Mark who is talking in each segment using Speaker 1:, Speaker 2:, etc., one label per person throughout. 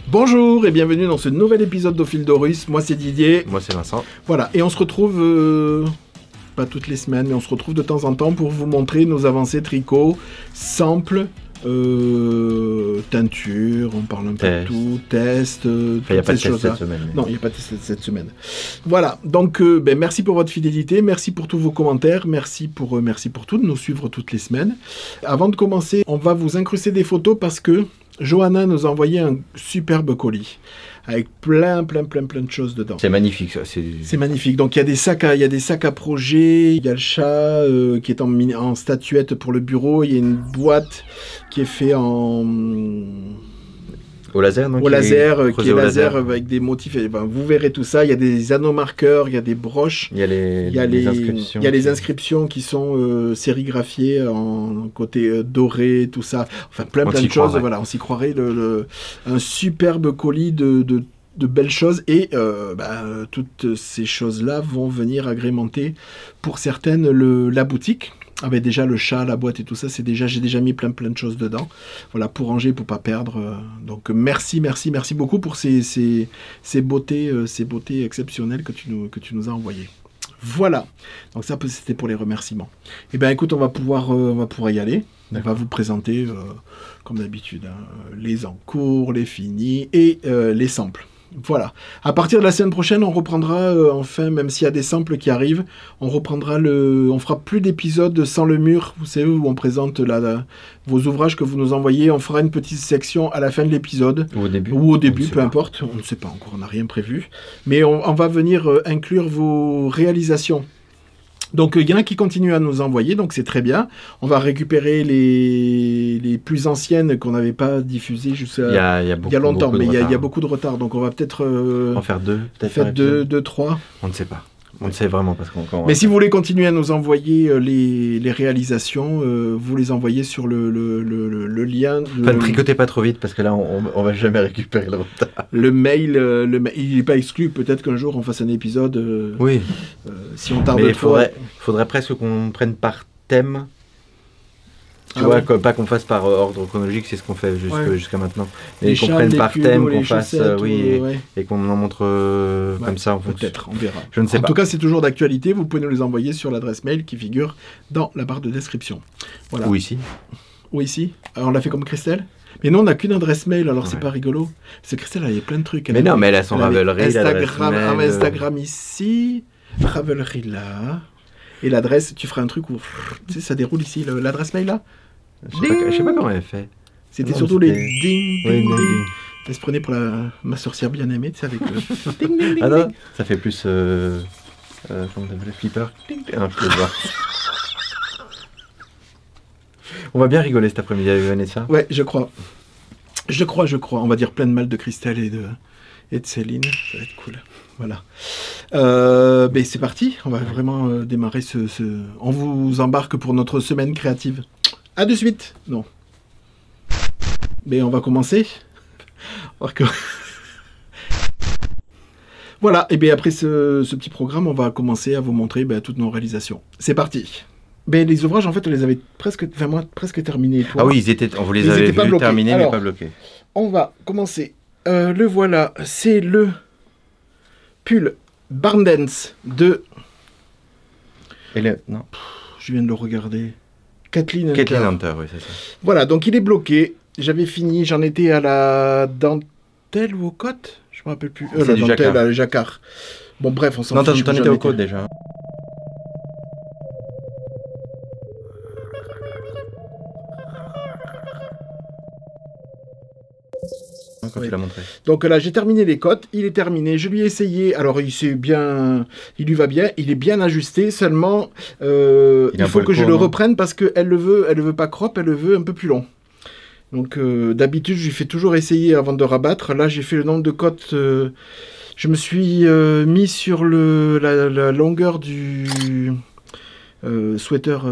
Speaker 1: Bonjour et bienvenue dans ce nouvel épisode d'Au fil d'Horus. Moi c'est Didier.
Speaker 2: Moi c'est Vincent.
Speaker 1: Voilà, et on se retrouve, pas toutes les semaines, mais on se retrouve de temps en temps pour vous montrer nos avancées tricot, samples, teinture, on parle un peu de tout, test,
Speaker 2: il n'y a pas de test cette semaine. Mais...
Speaker 1: Non, il n'y a pas de test cette semaine. Voilà, donc merci pour votre fidélité, merci pour tous vos commentaires, merci pour tout, de nous suivre toutes les semaines. Avant de commencer, on va vous incruster des photos parce que Johanna nous a envoyé un superbe colis avec plein de choses dedans.
Speaker 2: C'est magnifique ça.
Speaker 1: C'est magnifique. Donc il y a des sacs à projet, il y a le chat qui est en statuette pour le bureau, il y a une boîte qui est faite
Speaker 2: au laser, non?
Speaker 1: Au laser, qui est laser avec des motifs. Et, vous verrez tout ça. Il y a des anneaux marqueurs, il y a des broches.
Speaker 2: Il y a les inscriptions.
Speaker 1: Il y a les inscriptions qui sont sérigraphiées en côté doré, tout ça. Enfin, plein de choses. Voilà, on s'y croirait. Un superbe colis de belles choses. Et toutes ces choses-là vont venir agrémenter, pour certaines, la boutique. Avec déjà le chat, la boîte et tout ça, j'ai déjà mis plein de choses dedans. Voilà, pour ranger, pour pas perdre. Donc merci beaucoup pour ces beautés exceptionnelles que tu nous as envoyées. Voilà. Donc ça, c'était pour les remerciements. Eh bien, écoute, on va pouvoir y aller. On va vous présenter, comme d'habitude, les en cours, les finis et les samples. Voilà. À partir de la semaine prochaine, on reprendra, enfin, même s'il y a des samples qui arrivent, on fera plus d'épisodes sans le mur, vous savez, où on présente vos ouvrages que vous nous envoyez. On fera une petite section à la fin de l'épisode.
Speaker 2: Ou
Speaker 1: au début, peu importe. On ne sait pas encore, on n'a rien prévu. Mais on va venir inclure vos réalisations. Donc, il y en a qui continuent à nous envoyer, donc c'est très bien. On va récupérer les plus anciennes qu'on n'avait pas diffusées jusqu'à il y a longtemps, mais il y a beaucoup de retard. Donc, on va peut-être
Speaker 2: en faire deux,
Speaker 1: peut-être deux, trois.
Speaker 2: On ne sait pas. On ne sait vraiment parce qu'on.
Speaker 1: Mais si vous voulez continuer à nous envoyer les réalisations, vous les envoyez sur le lien.
Speaker 2: Enfin, ne tricotez pas trop vite parce que là, on va jamais récupérer le retard.
Speaker 1: Le mail, il n'est pas exclu. Peut-être qu'un jour on fasse un épisode.
Speaker 2: Oui.
Speaker 1: Si on tarde.
Speaker 2: Mais il faudrait presque qu'on prenne par thème. Tu vois, pas qu'on fasse par ordre chronologique, c'est ce qu'on fait jusqu'à maintenant. Mais qu'on prenne par thème, qu'on fasse, et qu'on en montre comme ça.
Speaker 1: Peut-être, on verra.
Speaker 2: Je ne sais pas.
Speaker 1: En tout cas, c'est toujours d'actualité. Vous pouvez nous les envoyer sur l'adresse mail qui figure dans la barre de description. Voilà.
Speaker 2: Ou ici.
Speaker 1: Alors, on l'a fait comme Christelle. Mais nous, on n'a qu'une adresse mail, alors c'est pas rigolo. C'est Christelle, elle avait plein de trucs.
Speaker 2: Mais non, mais elle a son Ravelry,
Speaker 1: Instagram ici, Ravelry là. Et l'adresse, tu feras un truc où tu sais, ça déroule ici, l'adresse mail là.
Speaker 2: Je sais pas comment elle fait.
Speaker 1: C'était surtout les ding. Elle se prenait pour ma sorcière bien aimée, tu sais, avec le ding.
Speaker 2: Ah non, ça fait plus comment t'appelles, flipper. Je vais voir. On va bien rigoler cet après-midi avec Vanessa.
Speaker 1: Ouais, je crois. On va dire plein de mal de Christelle et de Céline. Ça va être cool. Voilà. Ben c'est parti. On va vraiment démarrer On vous embarque pour notre semaine créative. À de suite. Non. Mais on va commencer. Voilà. Et bien après ce petit programme, on va commencer à vous montrer toutes nos réalisations. C'est parti. Ben, les ouvrages, en fait, on les avait presque terminés. Toi.
Speaker 2: Ah oui, on vous les avait vus terminés, alors, mais pas bloqués.
Speaker 1: On va commencer. Le voilà. C'est le pull Barn Dance de...
Speaker 2: Non.
Speaker 1: Je viens de le regarder. Kathleen
Speaker 2: Hunter, oui, c'est ça.
Speaker 1: Voilà, donc il est bloqué. J'avais fini, j'en étais à la dentelle ou au côte? Je me rappelle plus.
Speaker 2: C'est
Speaker 1: la
Speaker 2: du
Speaker 1: dentelle, le jacquard. Bon, bref, on s'en fiche.
Speaker 2: Non, t'en étais au côte déjà. Quand tu l'as montré.
Speaker 1: Donc là, j'ai terminé les côtes, il est terminé, je lui ai essayé, alors il lui va bien, il est bien ajusté, seulement il faut que je le reprenne parce qu'elle le veut pas crop, elle le veut un peu plus long. Donc d'habitude, je lui fais toujours essayer avant de rabattre. Là, j'ai fait le nombre de côtes, je me suis mis sur la longueur du sweater,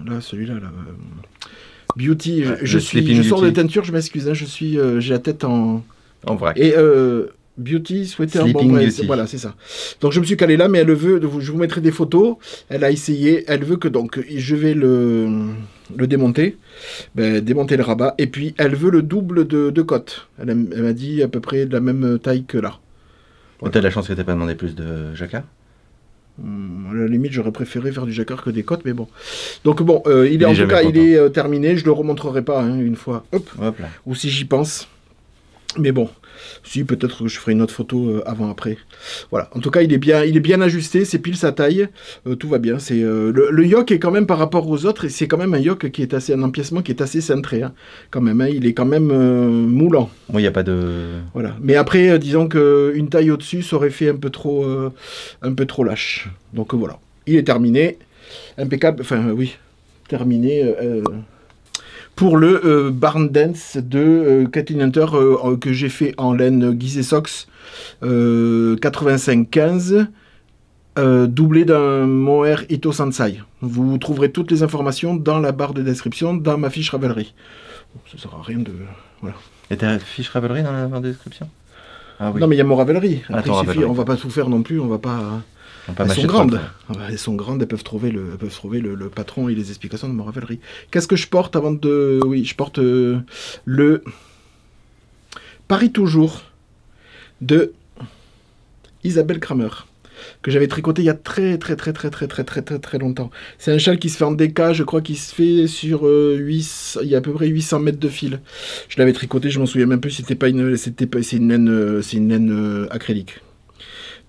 Speaker 1: là, celui-là, là. Beauty, je sors de teinture, je m'excuse, hein, j'ai la tête en
Speaker 2: vrac.
Speaker 1: Et Beauty Sweater. Voilà, c'est ça. Donc je me suis calé là, mais elle veut, je vous mettrai des photos. Elle a essayé, elle veut que donc je vais le démonter, démonter le rabat, et puis elle veut le double de cote. Elle m'a dit à peu près de la même taille que là.
Speaker 2: Voilà. T'as de la chance que t'aies pas demandé plus de jacquard.
Speaker 1: À la limite, j'aurais préféré faire du jacquard que des cotes, mais bon. Donc bon, il est terminé. Je le remontrerai pas une fois. Hop là. Ou si j'y pense. Mais bon, si peut-être que je ferai une autre photo avant-après. Voilà. En tout cas, il est bien ajusté. C'est pile sa taille. Tout va bien. C'est le yoke est quand même par rapport aux autres, et c'est quand même un yoke qui est un empiècement qui est assez cintré. Hein, quand même. Hein, il est quand même moulant.
Speaker 2: Bon, il n'y a pas de.
Speaker 1: Voilà. Mais après, disons qu'une taille au-dessus, ça aurait fait un peu trop lâche. Donc voilà. Il est terminé. Impeccable. Enfin, oui. Terminé. Pour le Barn Dance de Kathleen Hunter que j'ai fait en laine Gizeh Sox 85-15 doublé d'un mohair Ito Sansai. Vous trouverez toutes les informations dans la barre de description dans ma fiche Ravelry. Bon, ça sert à rien de... Voilà.
Speaker 2: Et ta fiche Ravelry dans la barre de description?
Speaker 1: Ah, oui. Non mais il y a mon Ravelry. Après, on va pas tout faire non plus, on va pas... Elles sont grandes. Elles sont grandes, elles peuvent trouver le patron et les explications de mon Ravelry. Qu'est-ce que je porte avant de... Oui, je porte le Paris Toujours de Isabelle Kramer, que j'avais tricoté il y a très longtemps. C'est un châle qui se fait en DK, je crois qu'il se fait sur il y a à peu près 800 mètres de fil. Je l'avais tricoté, je m'en souviens même plus, c'est une laine acrylique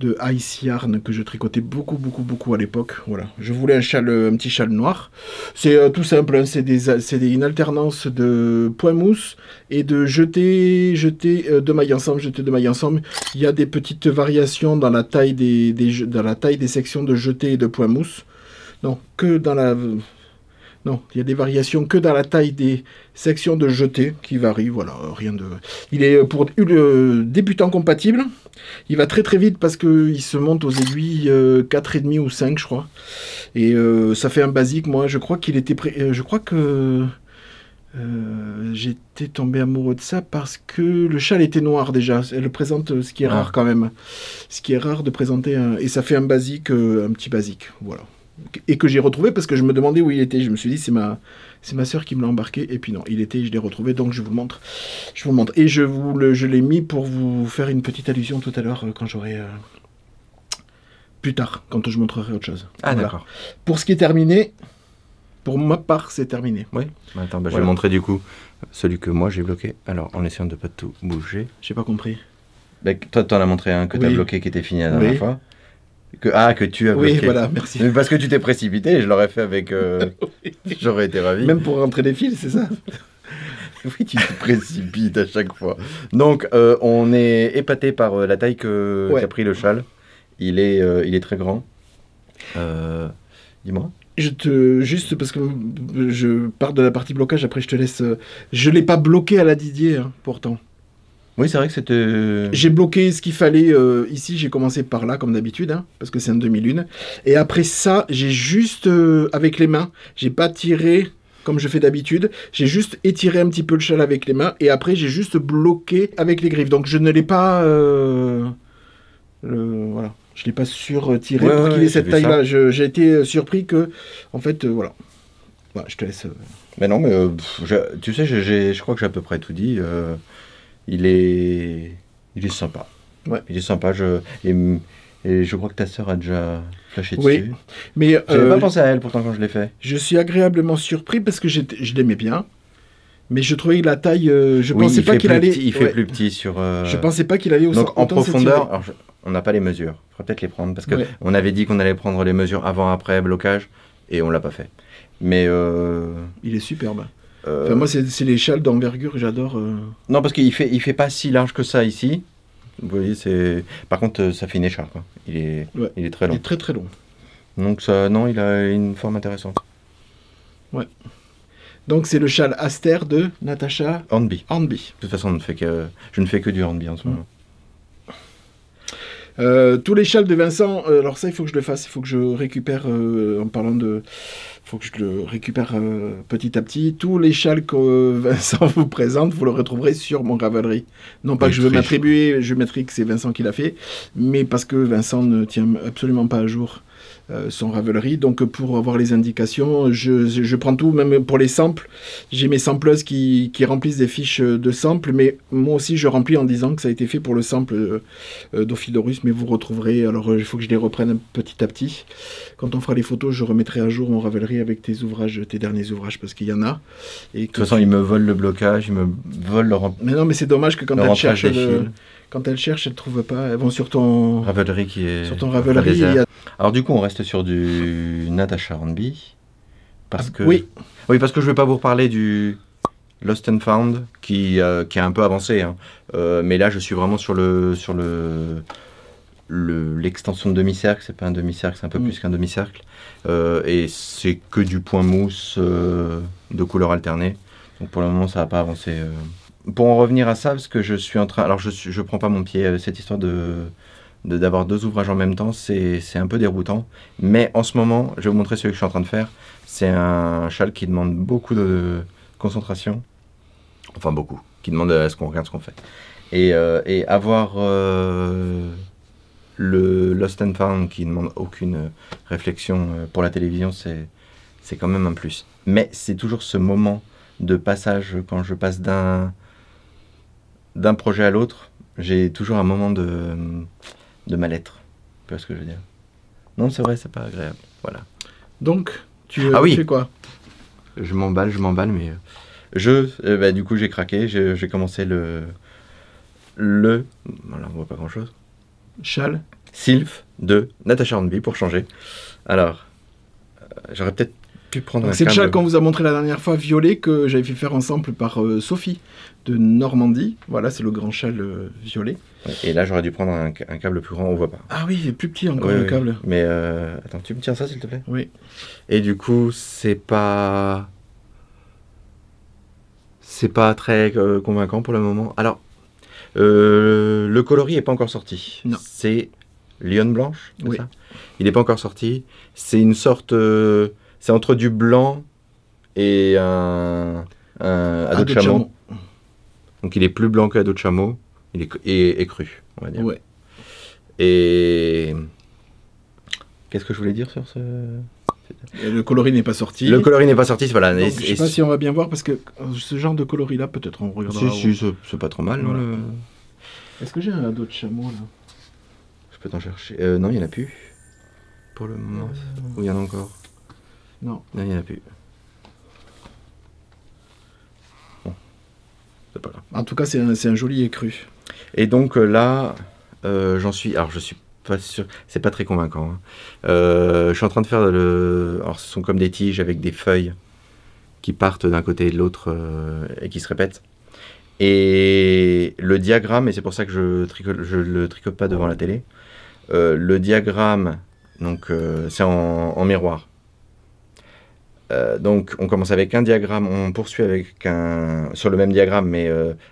Speaker 1: de Ice Yarn que je tricotais beaucoup à l'époque. Voilà. Je voulais un petit châle noir. C'est tout simple, hein. C'est une alternance de point mousse et de jeter de mailles ensemble. Il y a des petites variations dans la taille dans la taille des sections de jeté et de point mousse. Non, il y a des variations que dans la taille des sections de jeté qui varient, voilà, rien de... Il est pour le débutant compatible, il va très vite parce qu'il se monte aux aiguilles 4,5 ou 5, je crois. Et ça fait un basique, moi, je crois qu'il était... je crois que... j'étais tombé amoureux de ça parce que le châle était noir déjà. Elle présente ce qui est rare quand même. Ce qui est rare de présenter un... Et ça fait un basique, un petit basique, voilà. Et que j'ai retrouvé parce que je me demandais où il était. Je me suis dit, c'est ma soeur qui me l'a embarqué. Et puis non, il était, je l'ai retrouvé, donc je vous le montre. Et je l'ai mis pour vous faire une petite allusion tout à l'heure quand j'aurai... plus tard, quand je montrerai autre chose.
Speaker 2: Ah voilà. D'accord.
Speaker 1: Pour ce qui est terminé, pour ma part, c'est terminé.
Speaker 2: Oui. Attends, voilà. Je vais montrer du coup celui que moi j'ai bloqué. Alors, en essayant de ne pas tout bouger.
Speaker 1: J'ai pas compris.
Speaker 2: Toi, t'en as montré un que tu as bloqué qui était fini la dernière fois. Que tu as bloqué.
Speaker 1: Oui, voilà, merci.
Speaker 2: Parce que tu t'es précipité, je l'aurais fait avec... J'aurais été ravi.
Speaker 1: Même pour rentrer des fils, c'est ça?
Speaker 2: Oui, tu te précipites à chaque fois. Donc, on est épaté par la taille qu'a pris le châle. Il est très grand. Dis-moi.
Speaker 1: Juste parce que je pars de la partie blocage, après je te laisse... Je ne l'ai pas bloqué à la Didier, hein, pourtant.
Speaker 2: Oui, c'est vrai que c'était...
Speaker 1: J'ai bloqué ce qu'il fallait ici, j'ai commencé par là, comme d'habitude, hein, parce que c'est un demi-lune. Et après ça, j'ai juste, avec les mains, j'ai pas tiré comme je fais d'habitude, j'ai juste étiré un petit peu le châle avec les mains, et après j'ai juste bloqué avec les griffes. Donc je ne l'ai pas... voilà. Je ne l'ai pas surtiré pour qu'il ait cette taille-là. J'ai été surpris que, en fait, voilà. Voilà, je te laisse...
Speaker 2: Mais non, mais tu sais, je crois que j'ai à peu près tout dit. Il est sympa.
Speaker 1: Ouais.
Speaker 2: Il est sympa. Et je crois que ta sœur a déjà flashé dessus.
Speaker 1: Oui, mais...
Speaker 2: J'avais pas pensé à elle pourtant quand je l'ai fait.
Speaker 1: Je suis agréablement surpris parce que je l'aimais bien. Mais je trouvais que la taille... je pensais pas qu'il allait...
Speaker 2: Il fait plus petit sur...
Speaker 1: Je pensais pas qu'il allait aussi...
Speaker 2: Donc en profondeur, alors, on n'a pas les mesures. Il faudra peut-être les prendre parce qu'on avait dit qu'on allait prendre les mesures avant-après blocage et on l'a pas fait. Mais...
Speaker 1: Il est superbe. Enfin, moi, c'est les châles d'envergure que j'adore.
Speaker 2: Non, parce qu'il fait pas si large que ça ici. Vous voyez, c'est... Par contre, ça fait une écharpe. Hein. Il est très long.
Speaker 1: Il est très très long.
Speaker 2: Donc ça, non, il a une forme intéressante.
Speaker 1: Ouais. Donc c'est le châle Aster de Natacha
Speaker 2: Hornby.
Speaker 1: Hornby.
Speaker 2: De toute façon, je ne fais que du Hornby en ce moment.
Speaker 1: Tous les châles de Vincent, alors ça il faut que je le fasse, il faut que je récupère en parlant de... faut que je le récupère petit à petit. Tous les châles que Vincent vous présente, vous le retrouverez sur mon Ravelry. Non pas que je veux m'attribuer, je mettrai que c'est Vincent qui l'a fait, mais parce que Vincent ne tient absolument pas à jour son Ravelry. Donc pour avoir les indications, je prends tout, même pour les samples. J'ai mes sampleuses qui remplissent des fiches de samples, mais moi aussi je remplis en disant que ça a été fait pour le sample d'Ophidorus, mais vous retrouverez, alors il faut que je les reprenne petit à petit. Quand on fera les photos, je remettrai à jour mon Ravelry avec tes derniers ouvrages, parce qu'il y en a.
Speaker 2: Et de toute façon, ils me volent le blocage, ils me volent le
Speaker 1: Mais non, mais c'est dommage que quand elles cherchent quand elles cherchent, elles ne trouvent pas. Elles vont sur ton
Speaker 2: Ravelry qui est
Speaker 1: sur ton Ravelry.
Speaker 2: Alors du coup, on reste sur du Natasha Hornby. Parce que...
Speaker 1: Oui,
Speaker 2: parce que je ne vais pas vous reparler du Lost and Found, qui est un peu avancé. Hein. Mais là, je suis vraiment sur l'extension de demi-cercle. C'est pas un demi-cercle, c'est un peu plus qu'un demi-cercle. Et c'est que du point mousse de couleur alternée. Donc pour le moment, ça va pas avancer. Pour en revenir à ça, parce que je suis en train... Alors je prends pas mon pied, cette histoire d'avoir deux ouvrages en même temps, c'est un peu déroutant. Mais en ce moment, je vais vous montrer celui que je suis en train de faire. C'est un châle qui demande beaucoup de concentration. Enfin beaucoup. Qui demande à ce qu'on regarde ce qu'on fait. Et avoir le Lost and Found qui ne demande aucune réflexion pour la télévision, c'est quand même un plus. Mais c'est toujours ce moment de passage, quand je passe d'un projet à l'autre, j'ai toujours un moment de mal-être. Tu vois ce que je veux dire? Non, c'est vrai, c'est pas agréable. Voilà.
Speaker 1: Donc, tu fais quoi?
Speaker 2: Je m'emballe, mais... du coup, j'ai craqué, j'ai commencé le... Voilà, on voit pas grand-chose.
Speaker 1: Châle
Speaker 2: Sylph de Natasha Hornby, pour changer. Alors, j'aurais peut-être pu prendre
Speaker 1: c'est le châle qu'on vous a montré la dernière fois, violet, que j'avais fait faire ensemble par Sophie de Normandie. Voilà, c'est le grand châle violet.
Speaker 2: Et là, j'aurais dû prendre un câble plus grand, on voit pas.
Speaker 1: Ah oui, il est plus petit encore le câble.
Speaker 2: Mais attends, tu me tiens ça s'il te plaît?
Speaker 1: Oui.
Speaker 2: Et du coup, c'est pas très convaincant pour le moment. Alors, le coloris n'est pas encore sorti.
Speaker 1: Non.
Speaker 2: C'est Lyon Blanche, c'est
Speaker 1: oui.
Speaker 2: ça? Il n'est pas encore sorti. C'est une sorte... c'est entre du blanc et un ado de chameau. Donc il est plus blanc qu'ado de chameau. Il est cru, on va dire.
Speaker 1: Ouais.
Speaker 2: Et... Qu'est-ce que je voulais dire sur ce...
Speaker 1: Le coloris n'est pas sorti.
Speaker 2: Le coloris n'est pas sorti, voilà.
Speaker 1: Donc, je ne sais pas si on va bien voir, parce que ce genre de coloris-là, peut-être on regardera.
Speaker 2: Si, c'est pas trop mal. Voilà.
Speaker 1: Est-ce que j'ai un ado de chameau, là?
Speaker 2: Je peux t'en chercher. Non, il n'y en a plus. Pour le moment. Ou il y en a encore?
Speaker 1: Non.
Speaker 2: Non, il n'y en a plus. Bon. C'est pas grave.
Speaker 1: En tout cas, c'est un joli écru.
Speaker 2: Et donc là, j'en suis... Alors, je suis pas sûr... C'est pas très convaincant. Hein. Je suis en train de faire Alors, ce sont comme des tiges avec des feuilles qui partent d'un côté et de l'autre et qui se répètent. Et le diagramme, et c'est pour ça que je le tricote pas devant la télé, le diagramme, donc c'est en miroir. Donc on commence avec un diagramme, on poursuit sur le même diagramme, mais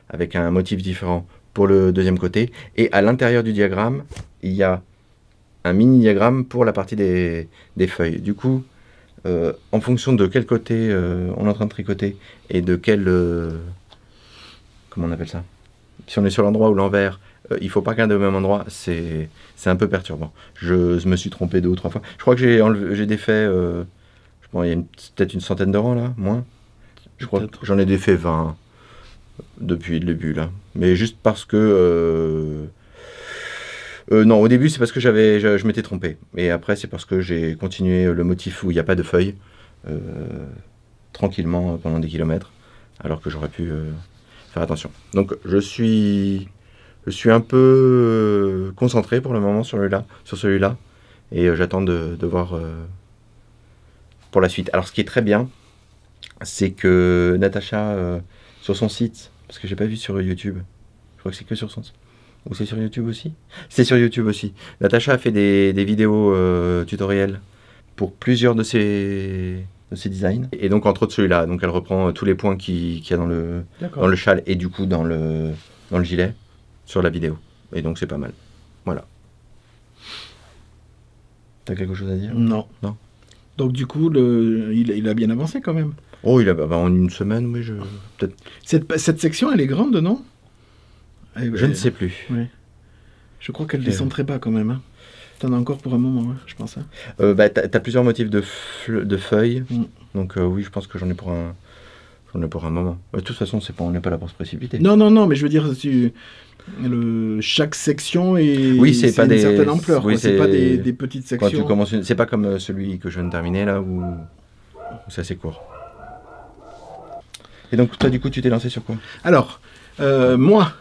Speaker 2: avec un motif différent pour le deuxième côté. Et à l'intérieur du diagramme, il y a un mini-diagramme pour la partie des feuilles. Du coup, en fonction de quel côté on est en train de tricoter et de quel... comment on appelle ça? Si on est sur l'endroit ou l'envers, il ne faut pas garder au même endroit, c'est un peu perturbant. Je me suis trompé 2 ou 3 fois. Je crois que j'ai défait, il y a peut-être une centaine de rangs là, moins. Je crois que j'en ai défait 20 depuis le début là. Mais juste parce que... non, au début c'est parce que je m'étais trompé. Et après c'est parce que j'ai continué le motif où il n'y a pas de feuilles, tranquillement pendant des kilomètres, alors que j'aurais pu... faire attention. Donc je suis un peu concentré pour le moment sur celui-là, et j'attends de voir pour la suite. Alors ce qui est très bien, c'est que Natasha sur son site, parce que j'ai pas vu sur YouTube, je crois que c'est que sur son site, ou c'est sur YouTube aussi? C'est sur YouTube aussi. Natasha a fait des vidéos tutoriels pour plusieurs de ses designs, et donc entre autres celui-là. Donc elle reprend tous les points qu'il y a dans le châle et du coup dans le gilet sur la vidéo, et donc c'est pas mal. Voilà. T'as quelque chose à dire?
Speaker 1: Non. Donc du coup, il a bien avancé quand même.
Speaker 2: Oh, en une semaine, oui, peut-être.
Speaker 1: Cette section, elle est grande, non?
Speaker 2: Je ne sais plus.
Speaker 1: Oui. Je crois qu'elle descend très bas quand même. Hein. T'en as encore pour un moment, je pense. Hein.
Speaker 2: T'as plusieurs motifs de feuilles. Donc oui, je pense que j'en ai pour un moment. De toute façon, on n'est pas là pour se précipiter.
Speaker 1: Non, mais je veux dire, chaque section est une certaine ampleur. Oui, c'est pas des petites sections.
Speaker 2: Quand tu commences c'est pas comme celui que je viens de terminer là, où c'est assez court. Et donc toi, du coup, tu t'es lancé sur quoi?
Speaker 1: Alors, moi...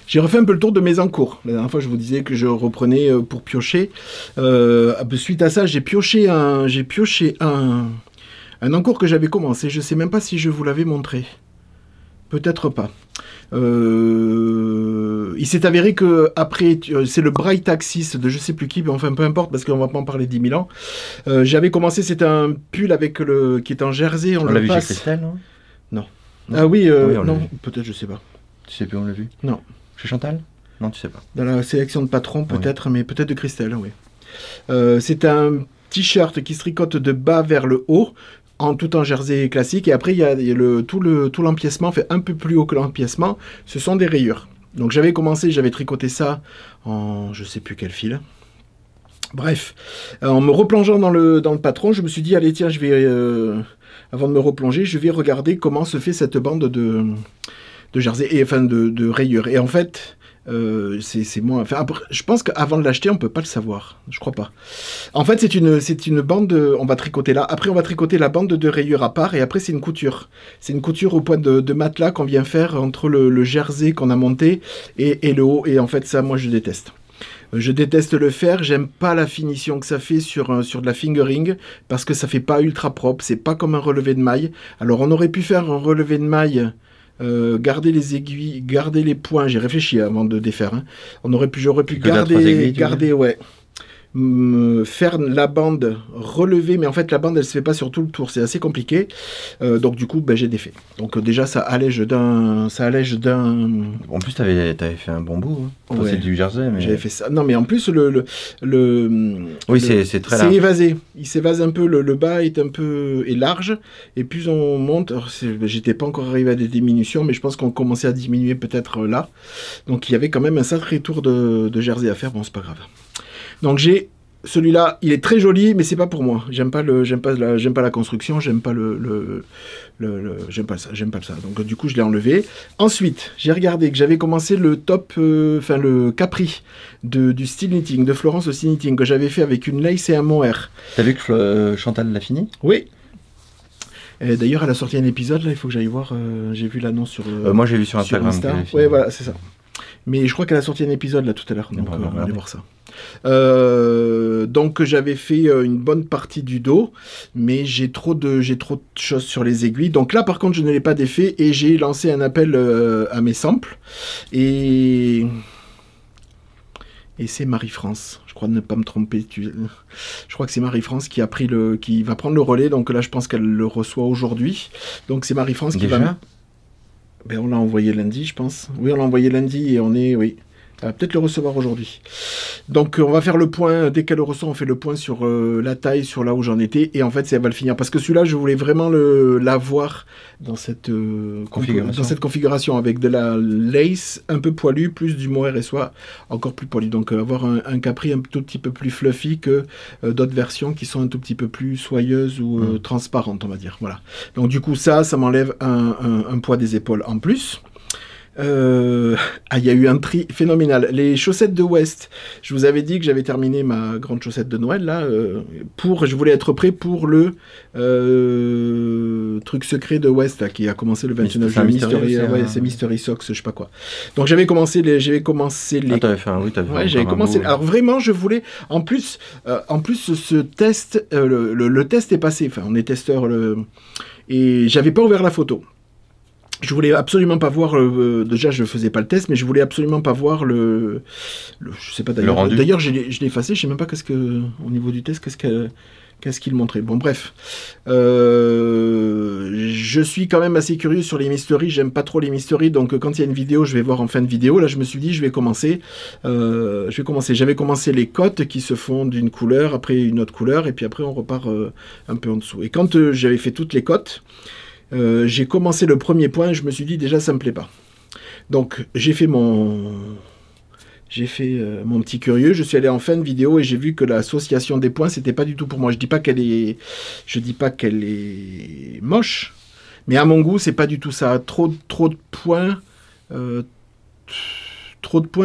Speaker 1: j'ai refait un peu le tour de mes encours. La dernière fois, je vous disais que je reprenais pour piocher. Suite à ça, j'ai pioché un encours que j'avais commencé. Je ne sais même pas si je vous l'avais montré. Peut-être pas. Il s'est avéré que après, c'est le Bright Axis de je sais plus qui, mais enfin peu importe parce qu'on va pas en parler 10 000 ans. J'avais commencé, c'était un pull qui est en jersey.
Speaker 2: On l'a vu chez Christelle, non?
Speaker 1: Non. Ah oui, non, peut-être, je sais pas.
Speaker 2: Tu sais plus, on l'a vu?
Speaker 1: Non.
Speaker 2: Chez Chantal? Non, tu sais pas.
Speaker 1: Dans la sélection de patrons, peut-être, mais peut-être de Christelle, oui. C'est un t-shirt qui se tricote de bas vers le haut, tout en jersey classique. Et après, il y a tout l'empiècement fait un peu plus haut que l'empiècement. Ce sont des rayures. Donc j'avais tricoté ça en je sais plus quel fil. Bref, en me replongeant dans le patron, je me suis dit, allez tiens, avant de me replonger, je vais regarder comment se fait cette bande de jersey, et enfin de rayures. Et en fait, c'est moins... Enfin, après, je pense qu'avant de l'acheter, on peut pas le savoir. Je crois pas. En fait, c'est une bande... on va tricoter là. Après, on va tricoter la bande de rayures à part. Et après, c'est une couture. C'est une couture au point de matelas qu'on vient faire entre le jersey qu'on a monté et le haut. Et en fait, ça, moi, je déteste. Je déteste le faire, j'aime pas la finition que ça fait sur de la fingering, parce que ça fait pas ultra propre, c'est pas comme un relevé de maille. Alors on aurait pu faire un relevé de maille, garder les aiguilles, garder les points, j'ai réfléchi avant de défaire. Hein. J'aurais pu garder, ouais. Faire la bande relevée, mais en fait la bande elle se fait pas sur tout le tour, c'est assez compliqué, donc du coup j'ai défait. Donc déjà ça allège d'un.
Speaker 2: En plus t'avais fait un bon bout, hein. Ouais. C'est du jersey, mais
Speaker 1: j'avais fait ça. Non mais en plus
Speaker 2: c'est très large.
Speaker 1: C'est évasé, il s'évase un peu, le bas est large, et plus on monte, j'étais pas encore arrivé à des diminutions, mais je pense qu'on commençait à diminuer peut-être là, donc il y avait quand même un sacré tour de jersey à faire, bon c'est pas grave. Donc j'ai celui-là, il est très joli, mais c'est pas pour moi. J'aime pas la construction, j'aime pas j'aime pas ça. Donc du coup, je l'ai enlevé. Ensuite, j'ai regardé que j'avais commencé le Capri du style knitting, de Florence au style knitting, que j'avais fait avec une lace et un mohair.
Speaker 2: T'as vu que Chantal l'a fini?
Speaker 1: Oui. D'ailleurs, elle a sorti un épisode, là, il faut que j'aille voir. J'ai vu l'annonce sur.
Speaker 2: Moi, j'ai vu sur Instagram.
Speaker 1: Oui, voilà, c'est ça. Mais je crois qu'elle a sorti un épisode là tout à l'heure, donc on va aller voir ça. Donc j'avais fait une bonne partie du dos, mais j'ai trop de choses sur les aiguilles. Donc là par contre je ne l'ai pas défait et j'ai lancé un appel à mes samples. Et c'est Marie-France. Je crois ne pas me tromper. Je crois que c'est Marie-France qui va prendre le relais. Donc là je pense qu'elle le reçoit aujourd'hui. Donc c'est Marie-France qui va... Ben, on l'a envoyé lundi, je pense. Oui, on l'a envoyé lundi et oui. Elle va peut-être le recevoir aujourd'hui. Donc, on va faire le point. Dès qu'elle le reçoit, on fait le point sur la taille, sur là où j'en étais. Et en fait, elle va le finir. Parce que celui-là, je voulais vraiment l'avoir dans cette configuration avec de la lace un peu poilue, plus du mohair et soie encore plus poilu. Donc, avoir un capri un tout petit peu plus fluffy que d'autres versions qui sont un tout petit peu plus soyeuses ou transparentes, on va dire. Voilà. Donc, du coup, ça m'enlève un poids des épaules en plus. Il y a eu un tri phénoménal. Les chaussettes de West, je vous avais dit que j'avais terminé ma grande chaussette de Noël là. Je voulais être prêt pour le truc secret de West là, qui a commencé le 29 juillet. C'est Mystery Socks, je sais pas quoi. Donc j'avais commencé les.
Speaker 2: T'avais fait un
Speaker 1: j'avais commencé. Alors vraiment, je voulais. En plus, ce test, le test est passé. Enfin, on est testeur. Et j'avais pas ouvert la photo. Je voulais absolument pas voir déjà je faisais pas le test, mais je voulais absolument pas voir je sais pas d'ailleurs. D'ailleurs je l'ai effacé, je sais même pas au niveau du test Qu'est-ce qu'il montrait? Bon, bref. Je suis quand même assez curieux sur les mysteries. J'aime pas trop les mysteries. Donc, quand il y a une vidéo, je vais voir en fin de vidéo. Là, je me suis dit, je vais commencer. J'avais commencé les cotes qui se font d'une couleur, après une autre couleur. Et puis après, on repart un peu en dessous. Et quand j'avais fait toutes les cotes, j'ai commencé le premier point. Et je me suis dit, déjà, ça me plaît pas. Donc, j'ai fait mon petit curieux, je suis allé en fin de vidéo et j'ai vu que l'association des points, c'était pas du tout pour moi. Je dis pas qu'elle est moche, mais à mon goût, c'est pas du tout ça. Trop de points,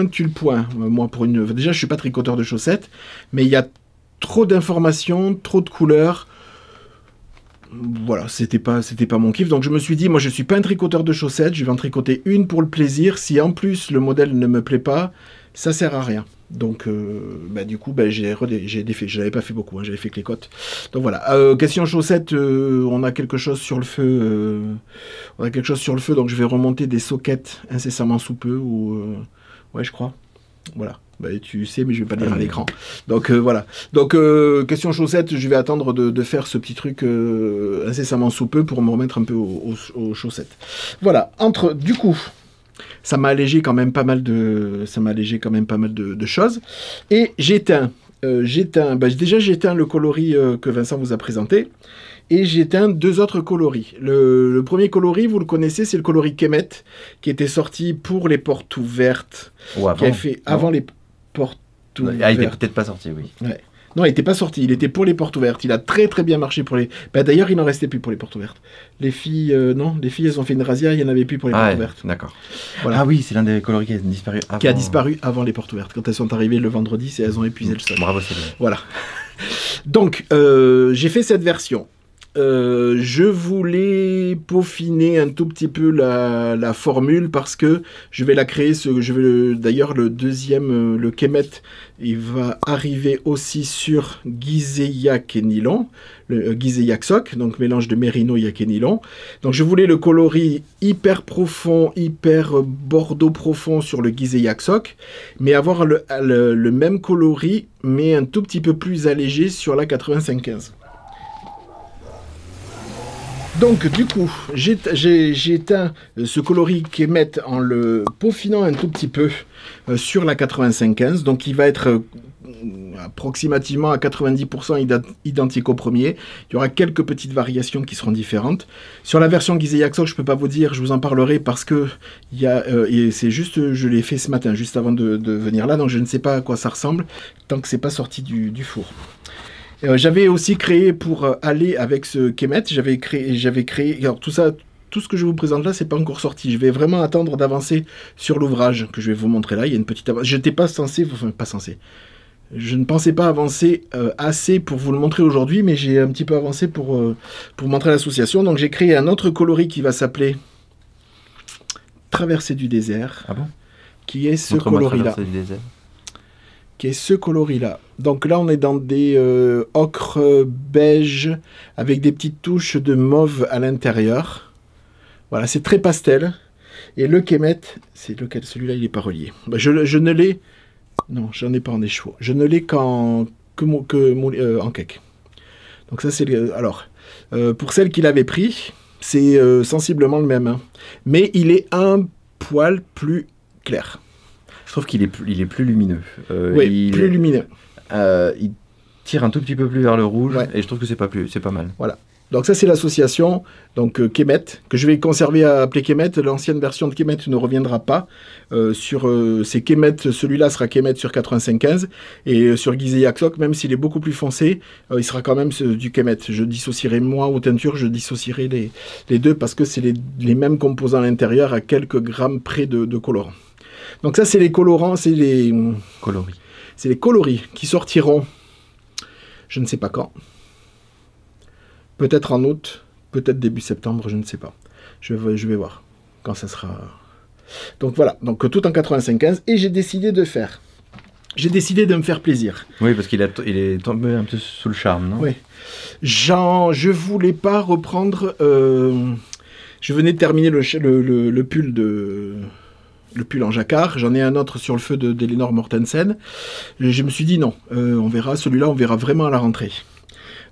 Speaker 1: tue le point. Moi, déjà, je suis pas tricoteur de chaussettes, mais il y a trop d'informations, trop de couleurs. Voilà, c'était pas mon kiff. Donc je me suis dit, moi, je suis pas un tricoteur de chaussettes. Je vais en tricoter une pour le plaisir. Si en plus le modèle ne me plaît pas, ça sert à rien. Donc, du coup, j'ai défait. Je n'avais pas fait beaucoup, hein, j'avais fait que les cotes. Donc voilà. Question chaussettes, on a quelque chose sur le feu. Donc je vais remonter des sockets incessamment sous peu. Ouais, je crois. Voilà. Tu sais, mais je vais pas lire à l'écran. Donc voilà. Donc question chaussettes, je vais attendre de faire ce petit truc incessamment sous peu pour me remettre un peu aux chaussettes. Voilà. Du coup. Ça m'a allégé quand même pas mal de choses. Et j'éteins le coloris que Vincent vous a présenté. Et j'éteins 2 autres coloris. Le premier coloris, vous le connaissez, c'est le coloris Kemet, qui était sorti pour les portes ouvertes.
Speaker 2: Ou avant.
Speaker 1: Qui a fait avant les portes ouvertes.
Speaker 2: Ah, il était peut-être pas sorti, oui.
Speaker 1: Ouais. Non, il n'était pas sorti, il était pour les portes ouvertes. Il a très très bien marché pour les... D'ailleurs, il n'en restait plus pour les portes ouvertes. Les filles, elles ont fait une razzia, il n'y en avait plus pour les portes ouvertes.
Speaker 2: D'accord. Voilà. Ah oui, c'est l'un des coloris qui a disparu avant.
Speaker 1: Qui a disparu avant les portes ouvertes. Quand elles sont arrivées le vendredi, elles ont épuisé le stock.
Speaker 2: Bravo, c'est bien.
Speaker 1: Voilà. Donc, j'ai fait cette version. Je voulais peaufiner un tout petit peu la formule parce que je vais la créer. D'ailleurs, le deuxième, le Kemet, il va arriver aussi sur Giseyak et nylon, le Giseyak sock, donc mélange de mérino, yak et nylon. Donc je voulais le coloris hyper profond, hyper bordeaux profond sur le Giseyak sock, mais avoir le même coloris, mais un tout petit peu plus allégé sur la 85-15. Donc du coup, j'ai éteint ce coloris Kemet en le peaufinant un tout petit peu sur la 85-15. Donc il va être approximativement à 90% identique au premier. Il y aura quelques petites variations qui seront différentes. Sur la version Giseyak sock, je ne peux pas vous dire, je vous en parlerai parce que c'est juste, je l'ai fait ce matin, juste avant de venir là, donc je ne sais pas à quoi ça ressemble tant que c'est pas sorti du four. J'avais aussi créé pour aller avec ce Kemet, j'avais créé, alors tout ça, tout ce que je vous présente là, c'est pas encore sorti. Je vais vraiment attendre d'avancer sur l'ouvrage que je vais vous montrer là. Il y a une petite avance. Je ne pensais pas avancer assez pour vous le montrer aujourd'hui, mais j'ai un petit peu avancé pour montrer l'association. Donc j'ai créé un autre coloris qui va s'appeler Traversée du désert.
Speaker 2: Ah bon?
Speaker 1: Qui est ce coloris-là. Qui est ce coloris-là. Donc là, on est dans des ocre beige avec des petites touches de mauve à l'intérieur. Voilà, c'est très pastel. Et le Kemet, c'est lequel? Celui-là, il n'est pas relié. Je ne l'ai... Non, j'en ai pas en écheveau. Je ne l'ai en cake. Donc ça, c'est... Alors, pour celle qui l'avait pris, c'est sensiblement le même. Hein. Mais il est un poil plus clair.
Speaker 2: Je trouve qu'il est plus lumineux.
Speaker 1: Oui, plus lumineux.
Speaker 2: Il tire un tout petit peu plus vers le rouge, ouais. Et je trouve que c'est pas mal.
Speaker 1: Voilà. Donc ça, c'est l'association, donc Kemet, que je vais conserver à appeler Kemet. L'ancienne version de Kemet ne reviendra pas. C'est Kemet, celui-là sera Kemet sur 85-15. Et sur Giseyak sock, même s'il est beaucoup plus foncé, il sera quand même du Kemet. Je dissocierai, moi, aux teintures, je dissocierai les deux parce que c'est les mêmes composants à l'intérieur à quelques grammes près de colorants. Donc ça, c'est les colorants, c'est les
Speaker 2: coloris.
Speaker 1: C'est les coloris qui sortiront, je ne sais pas quand. Peut-être en août, peut-être début septembre, je ne sais pas. Je vais voir quand ça sera. Donc voilà, donc tout en 85-15. Et j'ai décidé de me faire plaisir.
Speaker 2: Oui, parce qu'il est tombé un peu sous le charme, non?
Speaker 1: Oui. Je voulais pas reprendre... je venais de terminer le pull le pull en jacquard, j'en ai un autre sur le feu d'Elinor Mortensen. Je me suis dit non, on verra, celui-là on verra vraiment à la rentrée.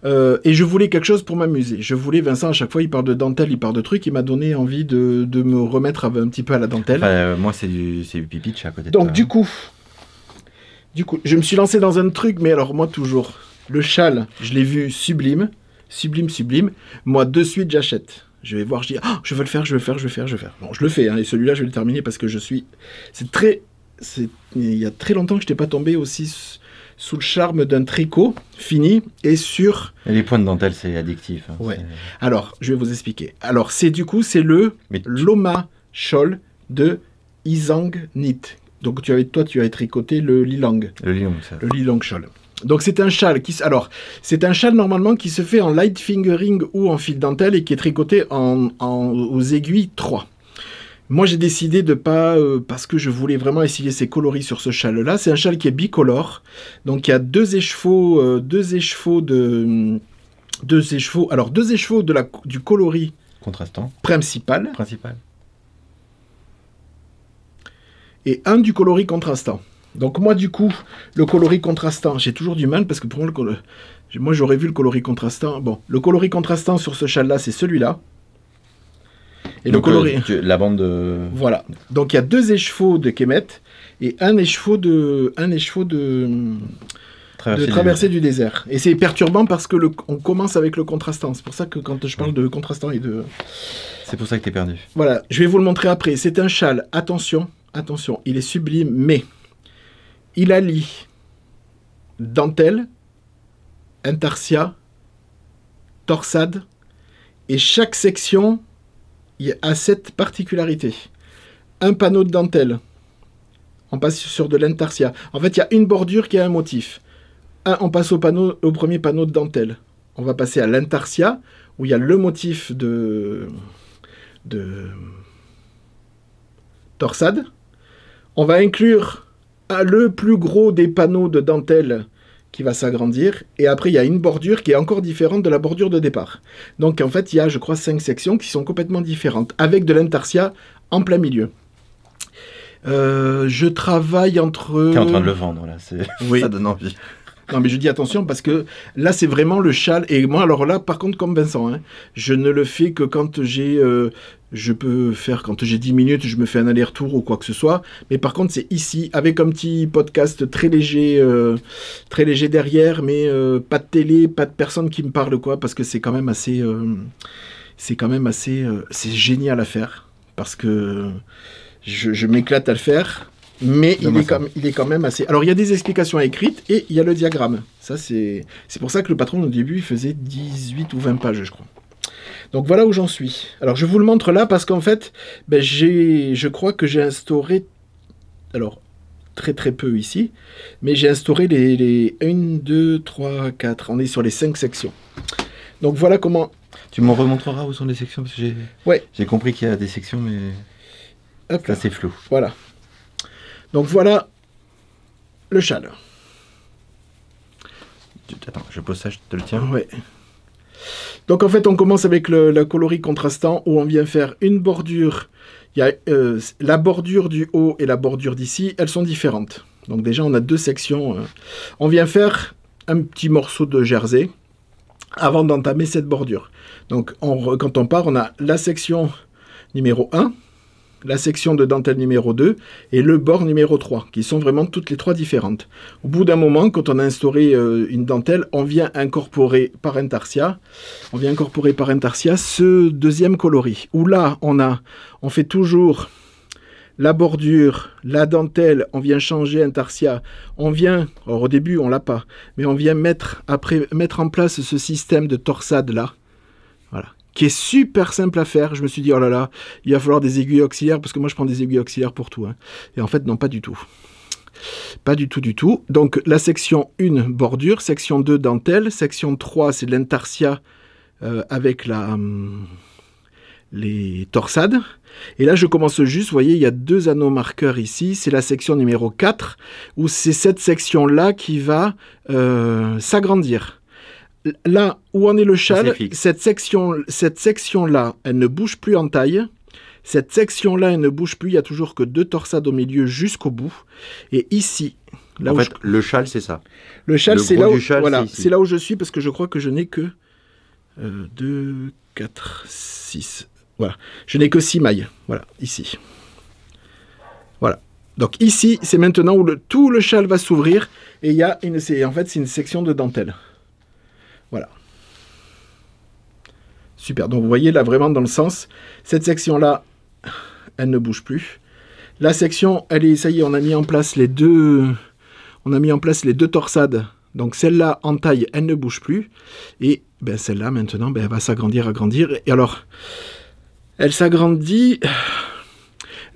Speaker 1: Et je voulais quelque chose pour m'amuser. Je voulais, Vincent, à chaque fois, il parle de dentelle, il parle de trucs. Il m'a donné envie de me remettre un petit peu à la dentelle.
Speaker 2: Enfin, moi, c'est du pipi de chat à côté de
Speaker 1: Donc,
Speaker 2: toi,
Speaker 1: du coup, je me suis lancé dans un truc, mais alors, moi, toujours, le châle, je l'ai vu sublime. Moi, de suite, j'achète. Je vais voir, je dis, je veux le faire. Bon, je le fais, hein, et celui-là, je vais le terminer parce que il y a très longtemps que je n'étais pas tombé aussi sous le charme d'un tricot fini et sur...
Speaker 2: Et les points de dentelle, c'est addictif. Hein,
Speaker 1: ouais. Alors, je vais vous expliquer. Alors, c'est le Loma Shawl de Isang Knit. Donc, tu avais tricoté le Lilang.
Speaker 2: Le
Speaker 1: Lilang Shawl. Donc, c'est un châle c'est un châle normalement qui se fait en light fingering ou en fil dentelle et qui est tricoté aux aiguilles 3. Moi, j'ai décidé de pas, parce que je voulais vraiment essayer ces coloris sur ce châle-là. C'est un châle qui est bicolore. Donc, il y a deux écheveaux du coloris
Speaker 2: contrastant
Speaker 1: principal. Et un du coloris contrastant. Donc, moi, du coup, le coloris contrastant, j'ai toujours du mal parce que pour moi, j'aurais vu le coloris contrastant. Bon, le coloris contrastant sur ce châle-là, c'est celui-là. Et donc, le coloris...
Speaker 2: la bande de...
Speaker 1: Voilà. Donc, il y a deux écheveaux de Kemet et un écheveau de traversée du désert. Et c'est perturbant parce que on commence avec le contrastant. C'est pour ça que quand je parle de contrastant et de...
Speaker 2: C'est pour ça que tu es perdu.
Speaker 1: Voilà. Je vais vous le montrer après. C'est un châle. Attention, il est sublime, mais il allie dentelle, intarsia, torsade, et chaque section... Il a cette particularité. Un panneau de dentelle. On passe sur de l'intarsia. En fait, il y a une bordure qui a un motif. On passe au premier panneau de dentelle. On va passer à l'intarsia, où il y a le motif de torsade. On va inclure le plus gros des panneaux de dentelle qui va s'agrandir, et après il y a une bordure qui est encore différente de la bordure de départ. Donc en fait il y a, je crois, 5 sections qui sont complètement différentes, avec de l'intarsia en plein milieu. Je travaille entre...
Speaker 2: T'es en train de le vendre là, oui. Ça donne envie.
Speaker 1: Non mais je dis attention parce que là c'est vraiment le châle, et moi alors là par contre comme Vincent, hein, je ne le fais que quand j'ai... quand j'ai 10 minutes, je me fais un aller-retour ou quoi que ce soit. Mais par contre, c'est ici, avec un petit podcast très léger derrière, mais pas de télé, pas de personne qui me parle, quoi, parce que c'est quand même assez... c'est génial à faire, parce que je m'éclate à le faire, mais il est quand même assez... Alors, il y a des explications écrites, et il y a le diagramme. Ça, c'est pour ça que le patron, au début, il faisait 18 ou 20 pages, je crois. Donc voilà où j'en suis. Alors je vous le montre là parce qu'en fait, je crois que j'ai instauré, alors très très peu ici, mais j'ai instauré les 1, 2, 3, 4, on est sur les 5 sections. Donc voilà comment...
Speaker 2: Tu m'en remontreras où sont les sections parce que j'ai compris qu'il y a des sections, mais hop là, c'est flou.
Speaker 1: Voilà. Donc voilà le châle.
Speaker 2: Attends, je pose ça, je te le tiens.
Speaker 1: Ouais. Donc en fait, on commence avec le coloris contrastant où on vient faire une bordure. Il y a la bordure du haut et la bordure d'ici, elles sont différentes. Donc déjà, on a 2 sections. On vient faire un petit morceau de jersey avant d'entamer cette bordure. Donc quand on part, on a la section numéro 1, la section de dentelle numéro 2 et le bord numéro 3, qui sont vraiment toutes les 3 différentes. Au bout d'un moment, quand on a instauré une dentelle, on vient incorporer par intarsia ce deuxième coloris, où là, on fait toujours la bordure, la dentelle, on vient changer intarsia, alors au début, on l'a pas, mais on vient mettre en place ce système de torsade là, voilà, qui est super simple à faire. Je me suis dit, oh là là, il va falloir des aiguilles auxiliaires, parce que moi je prends des aiguilles auxiliaires pour tout. Hein. Et en fait, non, pas du tout. Pas du tout, du tout. Donc la section 1, bordure, section 2, dentelle, section 3, c'est l'intarsia avec les torsades. Et là, je commence juste, vous voyez, il y a 2 anneaux marqueurs ici, c'est la section numéro 4, où c'est cette section-là qui va s'agrandir. Là où en est le châle, cette section-là, elle ne bouge plus en taille. Cette section-là, elle ne bouge plus. Il n'y a toujours que 2 torsades au milieu jusqu'au bout. Et ici, Là
Speaker 2: en fait, le châle, c'est ça.
Speaker 1: Le châle, c'est là où, voilà, c'est là où je suis parce que je crois que je n'ai que 2, 4, 6. Voilà. Je n'ai que 6 mailles. Voilà, ici. Voilà. Donc ici, c'est maintenant où tout le châle va s'ouvrir et il y a en fait, c'est une section de dentelle. Voilà. Super. Donc vous voyez là vraiment dans le sens. Cette section-là, elle ne bouge plus. La section, elle est, ça y est, on a mis en place les deux torsades. Donc celle-là, en taille, elle ne bouge plus. Et ben, celle-là, maintenant, ben, elle va s'agrandir, agrandir. Et alors, elle s'agrandit.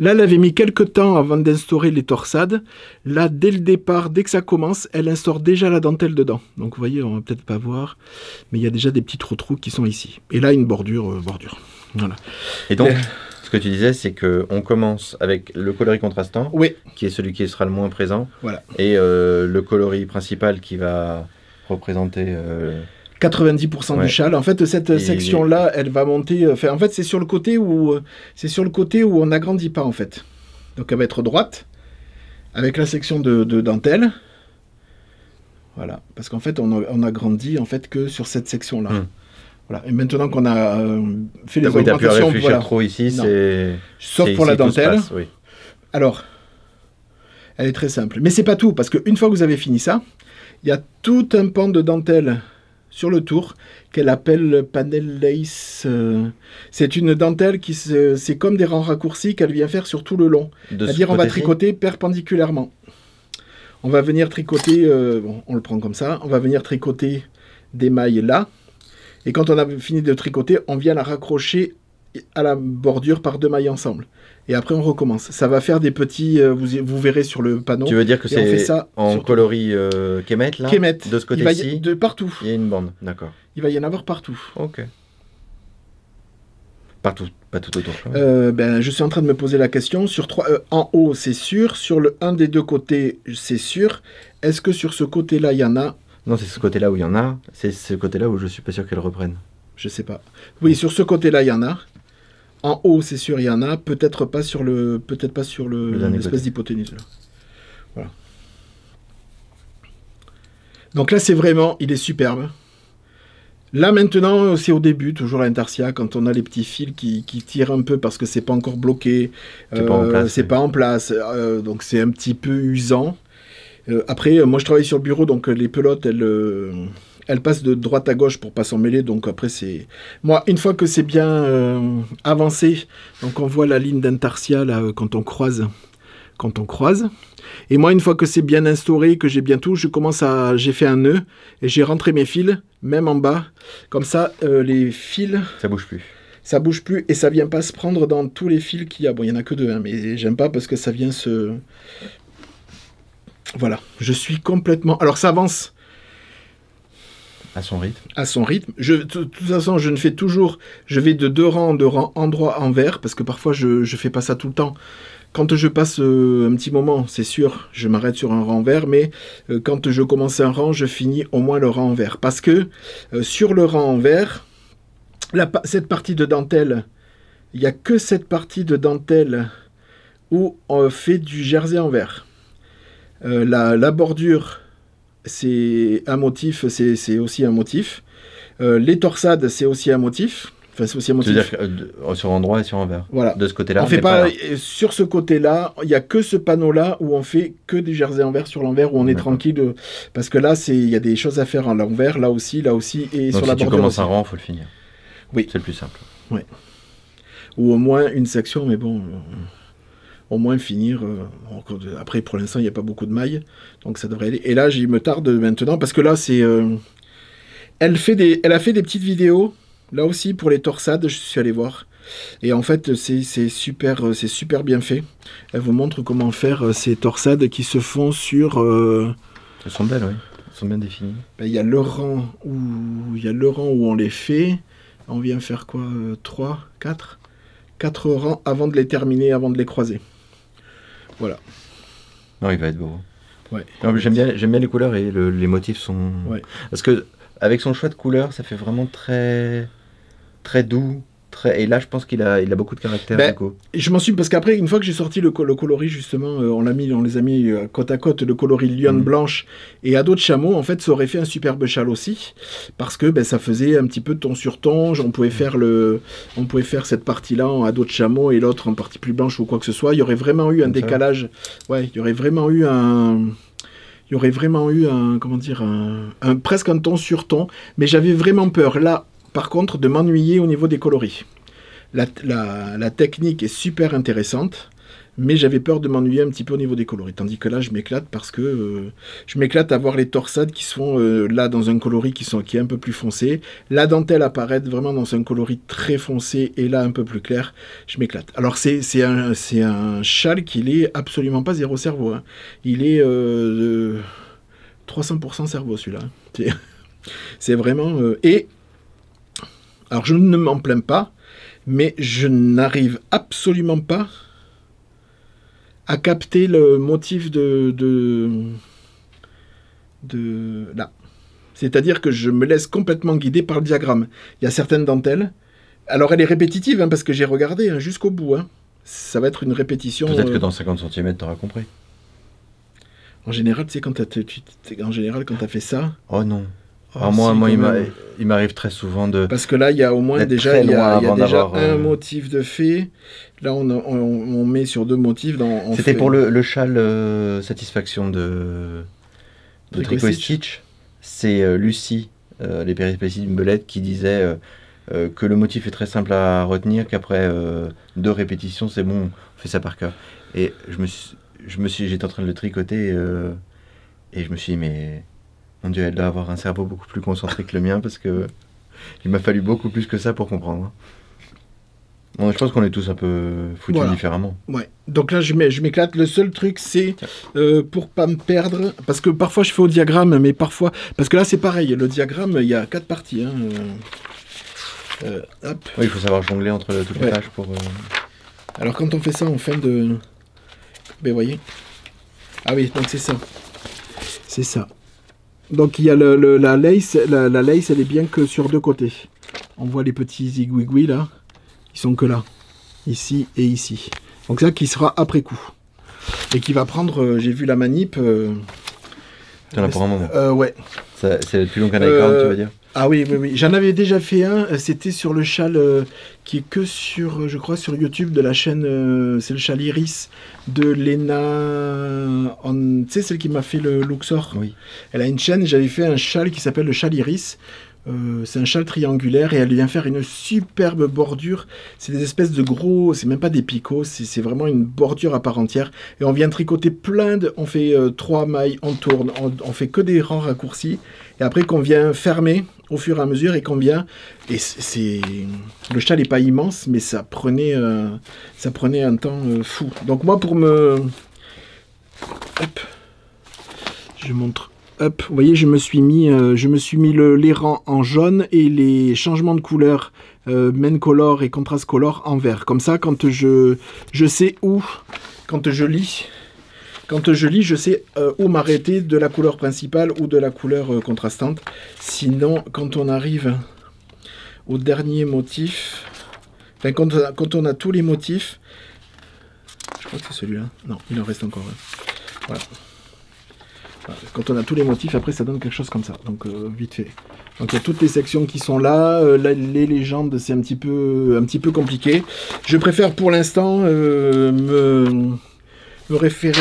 Speaker 1: Là, elle avait mis quelques temps avant d'instaurer les torsades. Là, dès le départ, dès que ça commence, elle instaure déjà la dentelle dedans. Donc vous voyez, on va peut-être pas voir. Mais il y a déjà des petits trous qui sont ici. Et là, une bordure. Voilà.
Speaker 2: Et donc... Ce que tu disais, c'est qu'on commence avec le coloris contrastant,
Speaker 1: oui,
Speaker 2: qui est celui qui sera le moins présent,
Speaker 1: voilà,
Speaker 2: et le coloris principal qui va représenter
Speaker 1: 90% du châle. En fait, cette section-là, elle va monter. Enfin, en fait, c'est sur le côté où on n'agrandit pas en fait. Donc, elle va être droite avec la section de dentelle. Voilà, parce qu'en fait, on agrandit en fait que sur cette section-là. Voilà. Et maintenant qu'on a fait les augmentations...
Speaker 2: Tu as pu réfléchir trop ici,
Speaker 1: sauf pour la dentelle. Oui. Alors, elle est très simple. Mais c'est pas tout, parce qu'une fois que vous avez fini ça, il y a tout un pan de dentelle sur le tour qu'elle appelle panel lace. C'est une dentelle c'est comme des rangs raccourcis qu'elle vient faire sur tout le long. C'est-à-dire on va tricoter perpendiculairement. On va venir tricoter... bon, on le prend comme ça. On va venir tricoter des mailles là. Et quand on a fini de tricoter, on vient la raccrocher à la bordure par 2 mailles ensemble. Et après, on recommence. Ça va faire des petits... vous verrez sur le panneau.
Speaker 2: Tu veux dire que c'est en coloris Kemet, là?
Speaker 1: Kemet.
Speaker 2: De ce côté-ci?
Speaker 1: De partout.
Speaker 2: Il y a une bande, d'accord.
Speaker 1: Il va y en avoir partout.
Speaker 2: Ok. Partout, pas tout autour.
Speaker 1: Ben, je suis en train de me poser la question. En haut, c'est sûr. Sur un des deux côtés, c'est sûr. Est-ce que sur ce côté-là, il y en a?
Speaker 2: Non, c'est ce côté-là où il y en a. C'est ce côté-là où je suis pas sûr qu'elle reprenne.
Speaker 1: Je sais pas. Oui, sur ce côté-là, il y en a. En haut, c'est sûr, il y en a. Peut-être pas sur l'espèce d'hypoténuse. Voilà. Donc là, c'est vraiment... Il est superbe. Là, maintenant, c'est au début, toujours à l'intarsia, quand on a les petits fils qui tirent un peu parce que c'est pas encore bloqué. C'est pas en place. Donc c'est un petit peu usant. Après, moi je travaille sur le bureau, donc les pelotes, elles passent de droite à gauche pour pas s'en mêler. Donc après, c'est... Moi, une fois que c'est bien avancé, donc on voit la ligne d'intarsia là, quand on croise. Et moi, une fois que c'est bien instauré, que j'ai bien tout, j'ai fait un nœud et j'ai rentré mes fils, même en bas. Comme ça, les fils...
Speaker 2: Ça bouge plus.
Speaker 1: Ça bouge plus et ça vient pas se prendre dans tous les fils qu'il y a. Bon, il y en a que 2, hein, mais j'aime pas parce que ça vient se... Voilà, je suis complètement... Alors, ça avance...
Speaker 2: À son rythme.
Speaker 1: À son rythme. De toute façon, je vais de 2 rangs endroit envers, parce que parfois, je fais pas ça tout le temps. Quand je passe un petit moment, c'est sûr, je m'arrête sur un rang vert, mais quand je commence un rang, je finis au moins le rang vert. Parce que sur le rang vert, cette partie de dentelle, il n'y a que cette partie de dentelle où on fait du jersey en vert. La bordure, c'est un motif, c'est aussi un motif. Les torsades, c'est aussi un motif. Enfin, c'est aussi un motif.
Speaker 2: C'est-à-dire sur endroit et sur envers.
Speaker 1: Voilà.
Speaker 2: De ce côté-là.
Speaker 1: On fait pas sur ce côté-là. Il y a que ce panneau-là où on fait que des jerseys envers sur l'envers où on est tranquille. Parce que là, il y a des choses à faire en l'envers, là aussi, et
Speaker 2: donc,
Speaker 1: sur la bordure.
Speaker 2: Si tu commences un rang, il faut le finir.
Speaker 1: Oui.
Speaker 2: C'est le plus simple.
Speaker 1: Oui. Ou au moins une section, mais bon. Au moins finir. Après, pour l'instant, il n'y a pas beaucoup de mailles, donc ça devrait aller. Et là, je me tarde maintenant parce que là, c'est. Elle a fait des petites vidéos. Là aussi, pour les torsades, je suis allé voir. Et en fait, c'est super bien fait. Elle vous montre comment faire ces torsades qui se font sur...
Speaker 2: Elles sont belles, oui. Elles sont bien définies.
Speaker 1: Il y a le rang où on les fait. On vient faire quoi 3, 4 rangs avant de les terminer, avant de les croiser. Voilà.
Speaker 2: Non, il va être beau.
Speaker 1: Ouais.
Speaker 2: J'aime bien les couleurs et les motifs sont...
Speaker 1: Ouais.
Speaker 2: Parce que avec son choix de couleurs, ça fait vraiment très... très doux, Et là, je pense qu'il a beaucoup de caractère. Du coup.
Speaker 1: Je m'en suis parce qu'après, une fois que j'ai sorti le coloris, justement, on les a mis côte à côte, le coloris lionne blanche et ado de chameau. En fait, ça aurait fait un superbe châle aussi, parce que ça faisait un petit peu ton sur ton. On pouvait faire cette partie-là en ado de chameau et l'autre en partie plus blanche ou quoi que ce soit. Il y aurait vraiment eu un décalage. Ouais, il y aurait vraiment eu presque un ton sur ton. Mais j'avais vraiment peur là. Par contre, de m'ennuyer au niveau des coloris. La technique est super intéressante, mais j'avais peur de m'ennuyer un petit peu au niveau des coloris. Tandis que là, je m'éclate parce que je m'éclate à voir les torsades qui sont là dans un coloris qui est un peu plus foncé. La dentelle apparaît vraiment dans un coloris très foncé et là un peu plus clair. Je m'éclate. Alors c'est un châle qui n'est absolument pas zéro cerveau. Hein. Il est 300% cerveau celui-là. C'est vraiment... Alors, je ne m'en plains pas, mais je n'arrive absolument pas à capter le motif de là. C'est-à-dire que je me laisse complètement guider par le diagramme. Il y a certaines dentelles. Alors, elle est répétitive, hein, parce que j'ai regardé jusqu'au bout. Hein. Ça va être une répétition.
Speaker 2: Peut-être que dans 50 cm, tu auras compris.
Speaker 1: En général, tu sais, quand tu as fait ça...
Speaker 2: Oh non. Alors moi il m'arrive très souvent de...
Speaker 1: Parce que là, il y a au moins déjà un motif de fait. Là, on met sur 2 motifs.
Speaker 2: C'était pour le châle Satisfaction de Tricot Stitch. C'est Lucie, les péripéties d'une belette, qui disait que le motif est très simple à retenir, qu'après 2 répétitions, c'est bon, on fait ça par cœur. Et j'étais en train de le tricoter et je me suis dit, mais... Mon Dieu, elle doit avoir un cerveau beaucoup plus concentré que le mien parce que il m'a fallu beaucoup plus que ça pour comprendre. Bon, je pense qu'on est tous un peu foutus différemment.
Speaker 1: Ouais. Donc là, je m'éclate. Le seul truc, c'est pour pas me perdre, parce que parfois je fais au diagramme, mais parfois... Parce que là, c'est pareil. Le diagramme, il y a 4 parties. Hein. Hop.
Speaker 2: Oui, il faut savoir jongler entre toutes les pages pour...
Speaker 1: Alors, quand on fait ça en fin de... Ben, voyez. Ah oui, donc c'est ça. C'est ça. Donc il y a la lace, elle est bien que sur 2 côtés. On voit les petits zigouigouis là, ils sont que là, ici et ici. Donc ça qui sera après coup. Et qui va prendre, j'ai vu la manip...
Speaker 2: T'en as pour un moment.
Speaker 1: Ouais.
Speaker 2: C'est plus long qu'un icône, tu veux dire?
Speaker 1: Ah oui. J'en avais déjà fait un, c'était sur le châle qui est que sur, je crois, sur YouTube de la chaîne, c'est le châle Iris de Lena, tu sais, celle qui m'a fait le Luxor.
Speaker 2: Oui.
Speaker 1: Elle a une chaîne, j'avais fait un châle qui s'appelle le châle Iris. C'est un châle triangulaire et elle vient faire une superbe bordure. C'est des espèces de gros, c'est même pas des picots, c'est vraiment une bordure à part entière. Et on vient tricoter on fait 3 mailles, on tourne, on fait que des rangs raccourcis. Et après qu'on vient fermer au fur et à mesure et qu'on vient... Et le châle n'est pas immense, mais ça prenait un temps fou. Donc moi pour me... Hop. Je montre... Hop, vous voyez, je me suis mis les rangs en jaune et les changements de couleur main color et contrast color en vert. Comme ça, quand je sais où, quand je lis, je sais où m'arrêter de la couleur principale ou de la couleur contrastante. Sinon, quand on arrive au dernier motif, enfin, quand on a tous les motifs, je crois que c'est celui-là. Non, il en reste encore un. Voilà. Quand on a tous les motifs, après ça donne quelque chose comme ça, donc vite fait. Donc il y a toutes les sections qui sont là, les légendes c'est un petit peu compliqué. Je préfère pour l'instant me référer,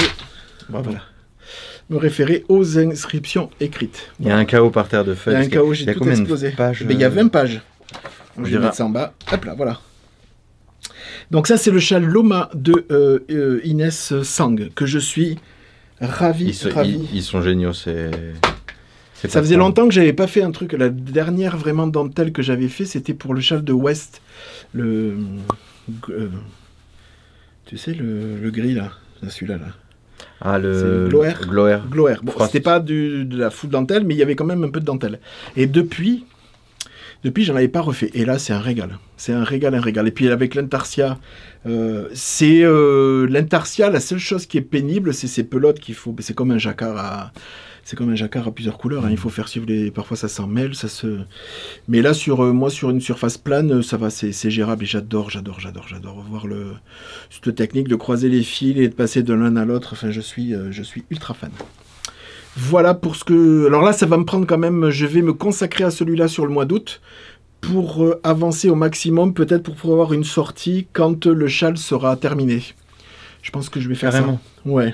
Speaker 1: me référer aux inscriptions écrites.
Speaker 2: Il y a un chaos par terre de feuilles.
Speaker 1: Il y a un chaos, j'ai tout explosé. Mais il y a 20 pages. Donc, je vais mettre ça en bas. Hop là, voilà. Donc ça c'est le châle Loma de Inès Sang, que je suis... Ravi.
Speaker 2: Ils sont géniaux, ça
Speaker 1: faisait longtemps que j'avais pas fait un truc. La dernière vraiment dentelle que j'avais fait, c'était pour le châle de West. Tu sais, le gris là. Celui-là. Là.
Speaker 2: Ah, le
Speaker 1: Gloer. Bon, c'était pas de la full dentelle, mais il y avait quand même un peu de dentelle. Et depuis, j'en avais pas refait. Et là, c'est un régal. C'est un régal. Et puis avec l'intarsia, l'intarsia, la seule chose qui est pénible, c'est ces pelotes qu'il faut. C'est comme un jacquard c'est comme un jacquard à plusieurs couleurs, hein, il faut faire suivre parfois ça s'en mêle, mais là moi sur une surface plane, ça va, c'est gérable, et j'adore voir cette technique de croiser les fils et de passer de l'un à l'autre. Enfin, je suis ultra fan. Voilà pour ce que... Alors là, ça va me prendre quand même... Je vais me consacrer à celui-là sur le mois d'août pour avancer au maximum, peut-être pour pouvoir une sortie quand le châle sera terminé. Je pense que je vais faire ça. Ouais.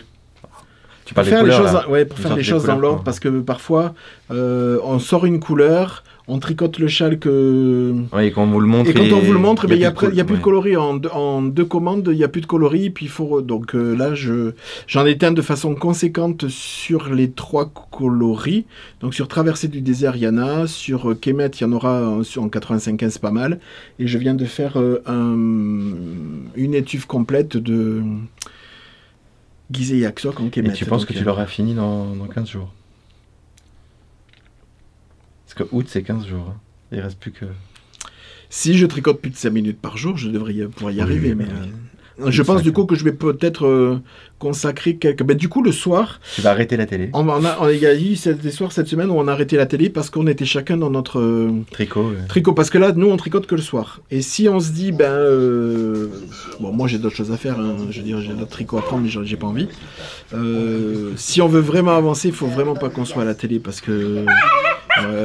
Speaker 2: Tu parles des couleurs,
Speaker 1: pour faire les choses dans l'ordre, parce que parfois, on sort une couleur, on tricote le châle
Speaker 2: Oui, quand on vous le montre...
Speaker 1: Et quand on vous le montre, il n'y a plus de coloris. En 2 commandes, il n'y a plus de coloris. Puis donc là, j'en ai teint de façon conséquente sur les 3 coloris. Donc sur Traversée du désert, il y en a. Sur Kemet, il y en aura en 95-15, pas mal. Et je viens de faire une étuve complète de... Gizeh et Aksok en Kemet.
Speaker 2: Et tu penses que tu l'auras fini dans 15 jours? Parce que août, c'est 15 jours. Hein. Il reste plus que...
Speaker 1: Si je tricote plus de 5 minutes par jour, je devrais pouvoir y arriver. Mais je pense du coup que je vais peut-être consacrer quelques... Ben, du coup, le soir...
Speaker 2: Tu vas arrêter la télé.
Speaker 1: Il y a eu des soirs cette semaine où on a arrêté la télé parce qu'on était chacun dans notre... Tricot. Parce que là, nous, on tricote que le soir. Et si on se dit, bon, moi, j'ai d'autres choses à faire. Hein. Je veux dire, j'ai d'autres tricots à prendre, mais j'ai pas envie. Si on veut vraiment avancer, il faut vraiment pas qu'on soit à la télé parce que...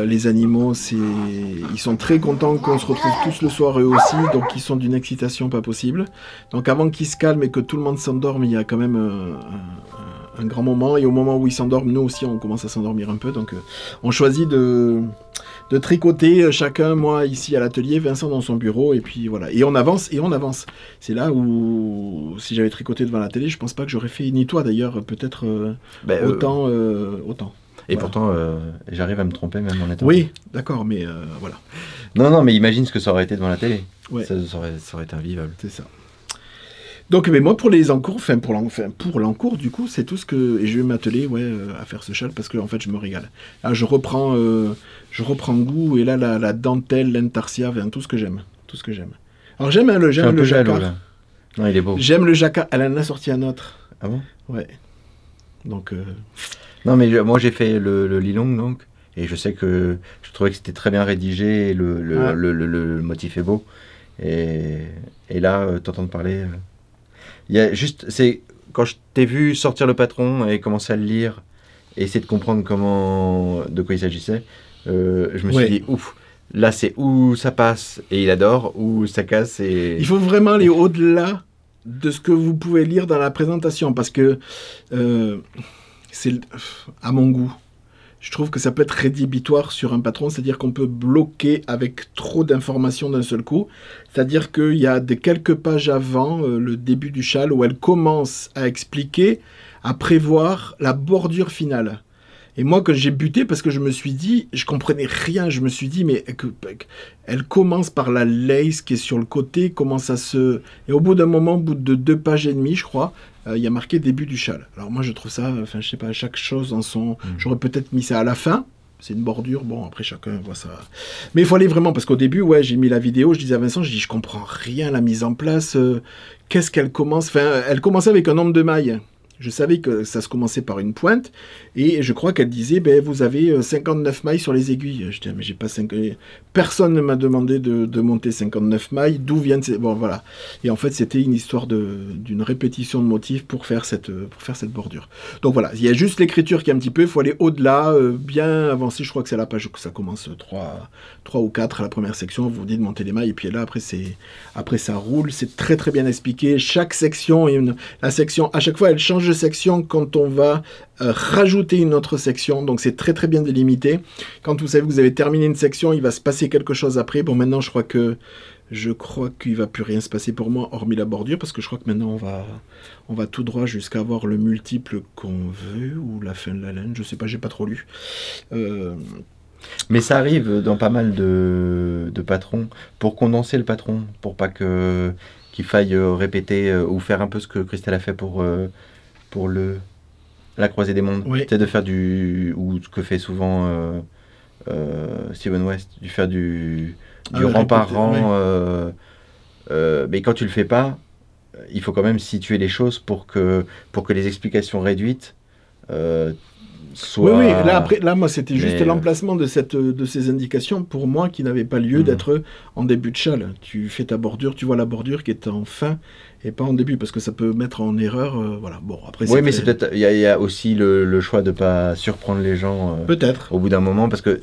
Speaker 1: les animaux, ils sont très contents qu'on se retrouve tous le soir eux aussi, donc ils sont d'une excitation pas possible. Donc avant qu'ils se calment et que tout le monde s'endorme, il y a quand même un grand moment, et au moment où ils s'endorment, nous aussi on commence à s'endormir un peu, donc on choisit de tricoter chacun, moi ici à l'atelier, Vincent dans son bureau, et puis voilà, et on avance. C'est là où, si j'avais tricoté devant la télé, je pense pas que j'aurais fait, ni toi d'ailleurs, peut-être autant.
Speaker 2: Et voilà. Pourtant, j'arrive à me tromper même en étant...
Speaker 1: Oui, d'accord, mais voilà.
Speaker 2: Non, mais imagine ce que ça aurait été devant la télé.
Speaker 1: Ouais.
Speaker 2: Ça aurait été invivable.
Speaker 1: C'est ça. Donc, mais moi, pour les encours, pour l'encours, du coup, c'est tout ce que... Et je vais m'atteler à faire ce châle parce que, en fait, je me régale. Là, je reprends goût, et là, la dentelle, l'intarsia, tout ce que j'aime. Alors, j'aime le jacquard.
Speaker 2: Là. Non, il est beau.
Speaker 1: J'aime le jacquard. Elle en a sorti un autre.
Speaker 2: Ah bon?
Speaker 1: Ouais. Donc...
Speaker 2: Non, mais moi j'ai fait le Lilong, donc, et je sais que je trouvais que c'était très bien rédigé, et le motif est beau. Et là, t'entendre parler, il y a juste, c'est quand je t'ai vu sortir le patron et commencer à le lire et essayer de comprendre de quoi il s'agissait, je me suis dit ouf. Là, c'est où ça passe et il adore, où ça casse et...
Speaker 1: Il faut vraiment aller au-delà de ce que vous pouvez lire dans la présentation, parce que c'est à mon goût. Je trouve que ça peut être rédhibitoire sur un patron, c'est-à-dire qu'on peut bloquer avec trop d'informations d'un seul coup. C'est-à-dire qu'il y a quelques pages avant le début du châle où elle commence à expliquer, à prévoir la bordure finale. Et moi, quand j'ai buté, parce que je me suis dit, je comprenais rien, je me suis dit, mais elle commence par la lace qui est sur le côté, commence à se... Et au bout d'un moment, au bout de 2 pages et demie, je crois, il y a marqué début du châle. Alors moi, je trouve ça, enfin, je sais pas, chaque chose en son... J'aurais peut-être mis ça à la fin. C'est une bordure, bon, après chacun voit ça. Mais il faut aller vraiment, parce qu'au début, j'ai mis la vidéo, je disais à Vincent, je comprends rien, la mise en place, qu'est-ce qu'elle commence... Enfin, elle commençait avec un nombre de mailles. Je savais que ça se commençait par une pointe, et je crois qu'elle disait, vous avez 59 mailles sur les aiguilles. Je dis, mais j'ai pas 5... Personne ne m'a demandé de monter 59 mailles, d'où viennent ces... Bon, voilà. Et en fait, c'était une histoire d'une répétition de motifs pour faire cette bordure. Donc voilà, il y a juste l'écriture qui est un petit peu, il faut aller au-delà, bien avancer. Je crois que c'est la page que ça commence 3 ou 4 à la première section, vous dites de monter les mailles, et puis là, après ça roule, c'est très très bien expliqué. Chaque section, la section, à chaque fois, elle change de section quand on va rajouter une autre section, donc c'est très très bien délimité. Quand vous savez que vous avez terminé une section, il va se passer quelque chose après. Bon, maintenant je crois qu'il va plus rien se passer pour moi hormis la bordure, parce que je crois que maintenant on va tout droit jusqu'à avoir le multiple qu'on veut, ou la fin de la laine, je sais pas, j'ai pas trop lu.
Speaker 2: Mais ça arrive dans pas mal de patrons, pour condenser le patron, pour pas qu'il faille répéter ou faire un peu ce que Christelle a fait pour la croisée des mondes. Oui. C'est de faire ou ce que fait souvent Steven West, de faire du rang par rang. Mais quand tu le fais pas, il faut quand même situer les choses pour que les explications réduites soit...
Speaker 1: Oui, là moi, c'était juste l'emplacement de ces indications, pour moi, qui n'avaient pas lieu d'être en début de châle. Tu fais ta bordure, tu vois la bordure qui est en fin, et pas en début, parce que ça peut mettre en erreur, voilà. Bon, après...
Speaker 2: Oui, mais c'est peut-être... Il y a aussi le choix de ne pas surprendre les gens...
Speaker 1: peut-être.
Speaker 2: Au bout d'un moment, parce que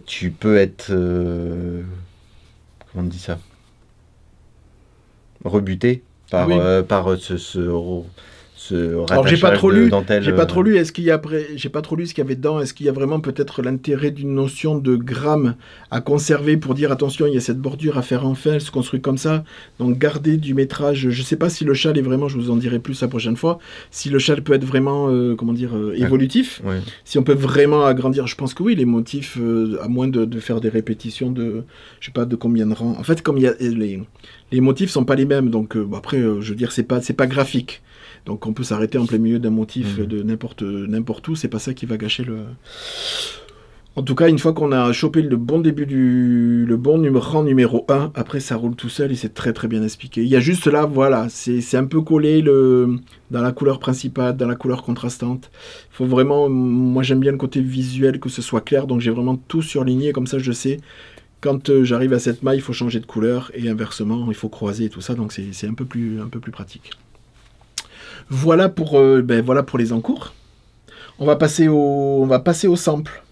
Speaker 2: tu peux être... comment on dit ça? Rebuté par
Speaker 1: alors j'ai pas trop lu. J'ai pas trop lu. Est-ce qu'il y a j'ai pas trop lu ce qu'il y avait dedans. Est-ce qu'il y a vraiment peut-être l'intérêt d'une notion de gramme à conserver pour dire attention, il y a cette bordure à faire en fin, elle se construit comme ça. Donc garder du métrage. Je sais pas si le châle est vraiment. Je vous en dirai plus la prochaine fois. Si le châle peut être vraiment évolutif. Ouais. Si on peut vraiment agrandir. Je pense que oui. Les motifs, à moins de faire des répétitions de je sais pas de combien de rangs. En fait, comme il y a les motifs sont pas les mêmes. Donc après, je veux dire c'est pas graphique. Donc on peut s'arrêter en plein milieu d'un motif de n'importe où, c'est pas ça qui va gâcher le... En tout cas, une fois qu'on a chopé le bon début le bon rang numéro 1, après ça roule tout seul et c'est très très bien expliqué. Il y a juste là, voilà, c'est un peu collé dans la couleur principale, dans la couleur contrastante. Il faut vraiment, moi j'aime bien le côté visuel, que ce soit clair, donc j'ai vraiment tout surligné, comme ça je sais... Quand j'arrive à cette maille, il faut changer de couleur, et inversement, il faut croiser et tout ça, donc c'est un peu plus pratique. Voilà pour les encours. On va passer au sample.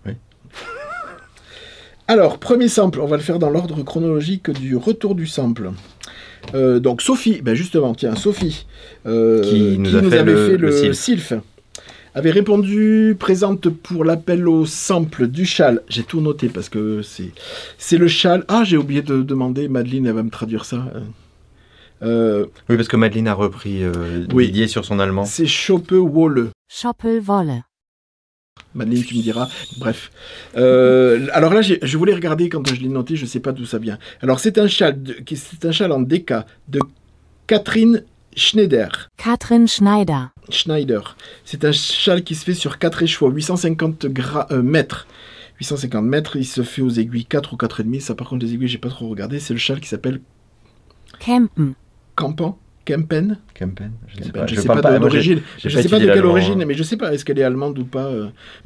Speaker 2: Oui.
Speaker 1: Alors, premier sample, on va le faire dans l'ordre chronologique du retour du sample. Donc Sophie, justement, tiens, Sophie,
Speaker 2: qui nous avait fait le
Speaker 1: Sylph, avait répondu présente pour l'appel au sample du châle. J'ai tout noté parce que c'est le châle. Ah, j'ai oublié de demander, Madeleine, elle va me traduire ça.
Speaker 2: Oui, parce que Madeleine a repris Didier sur son allemand.
Speaker 1: C'est Schoppewolle.
Speaker 3: Schoppewolle.
Speaker 1: Madeleine, tu me diras. Bref. Alors là, je voulais regarder quand je l'ai noté, je ne sais pas d'où ça vient. Alors, c'est un châle en DK de Catherine Schneider.
Speaker 3: Catherine Schneider.
Speaker 1: C'est un châle qui se fait sur 4 écheveaux, 850 mètres. 850 mètres, il se fait aux aiguilles 4 ou 4,5. Ça, par contre, les aiguilles, j'ai pas trop regardé. C'est le châle qui s'appelle...
Speaker 3: Kempen.
Speaker 1: Kempen,
Speaker 2: je sais pas.
Speaker 1: Je sais pas d'origine. Je sais pas de quelle origine, mais je sais pas, est-ce qu'elle est allemande ou pas.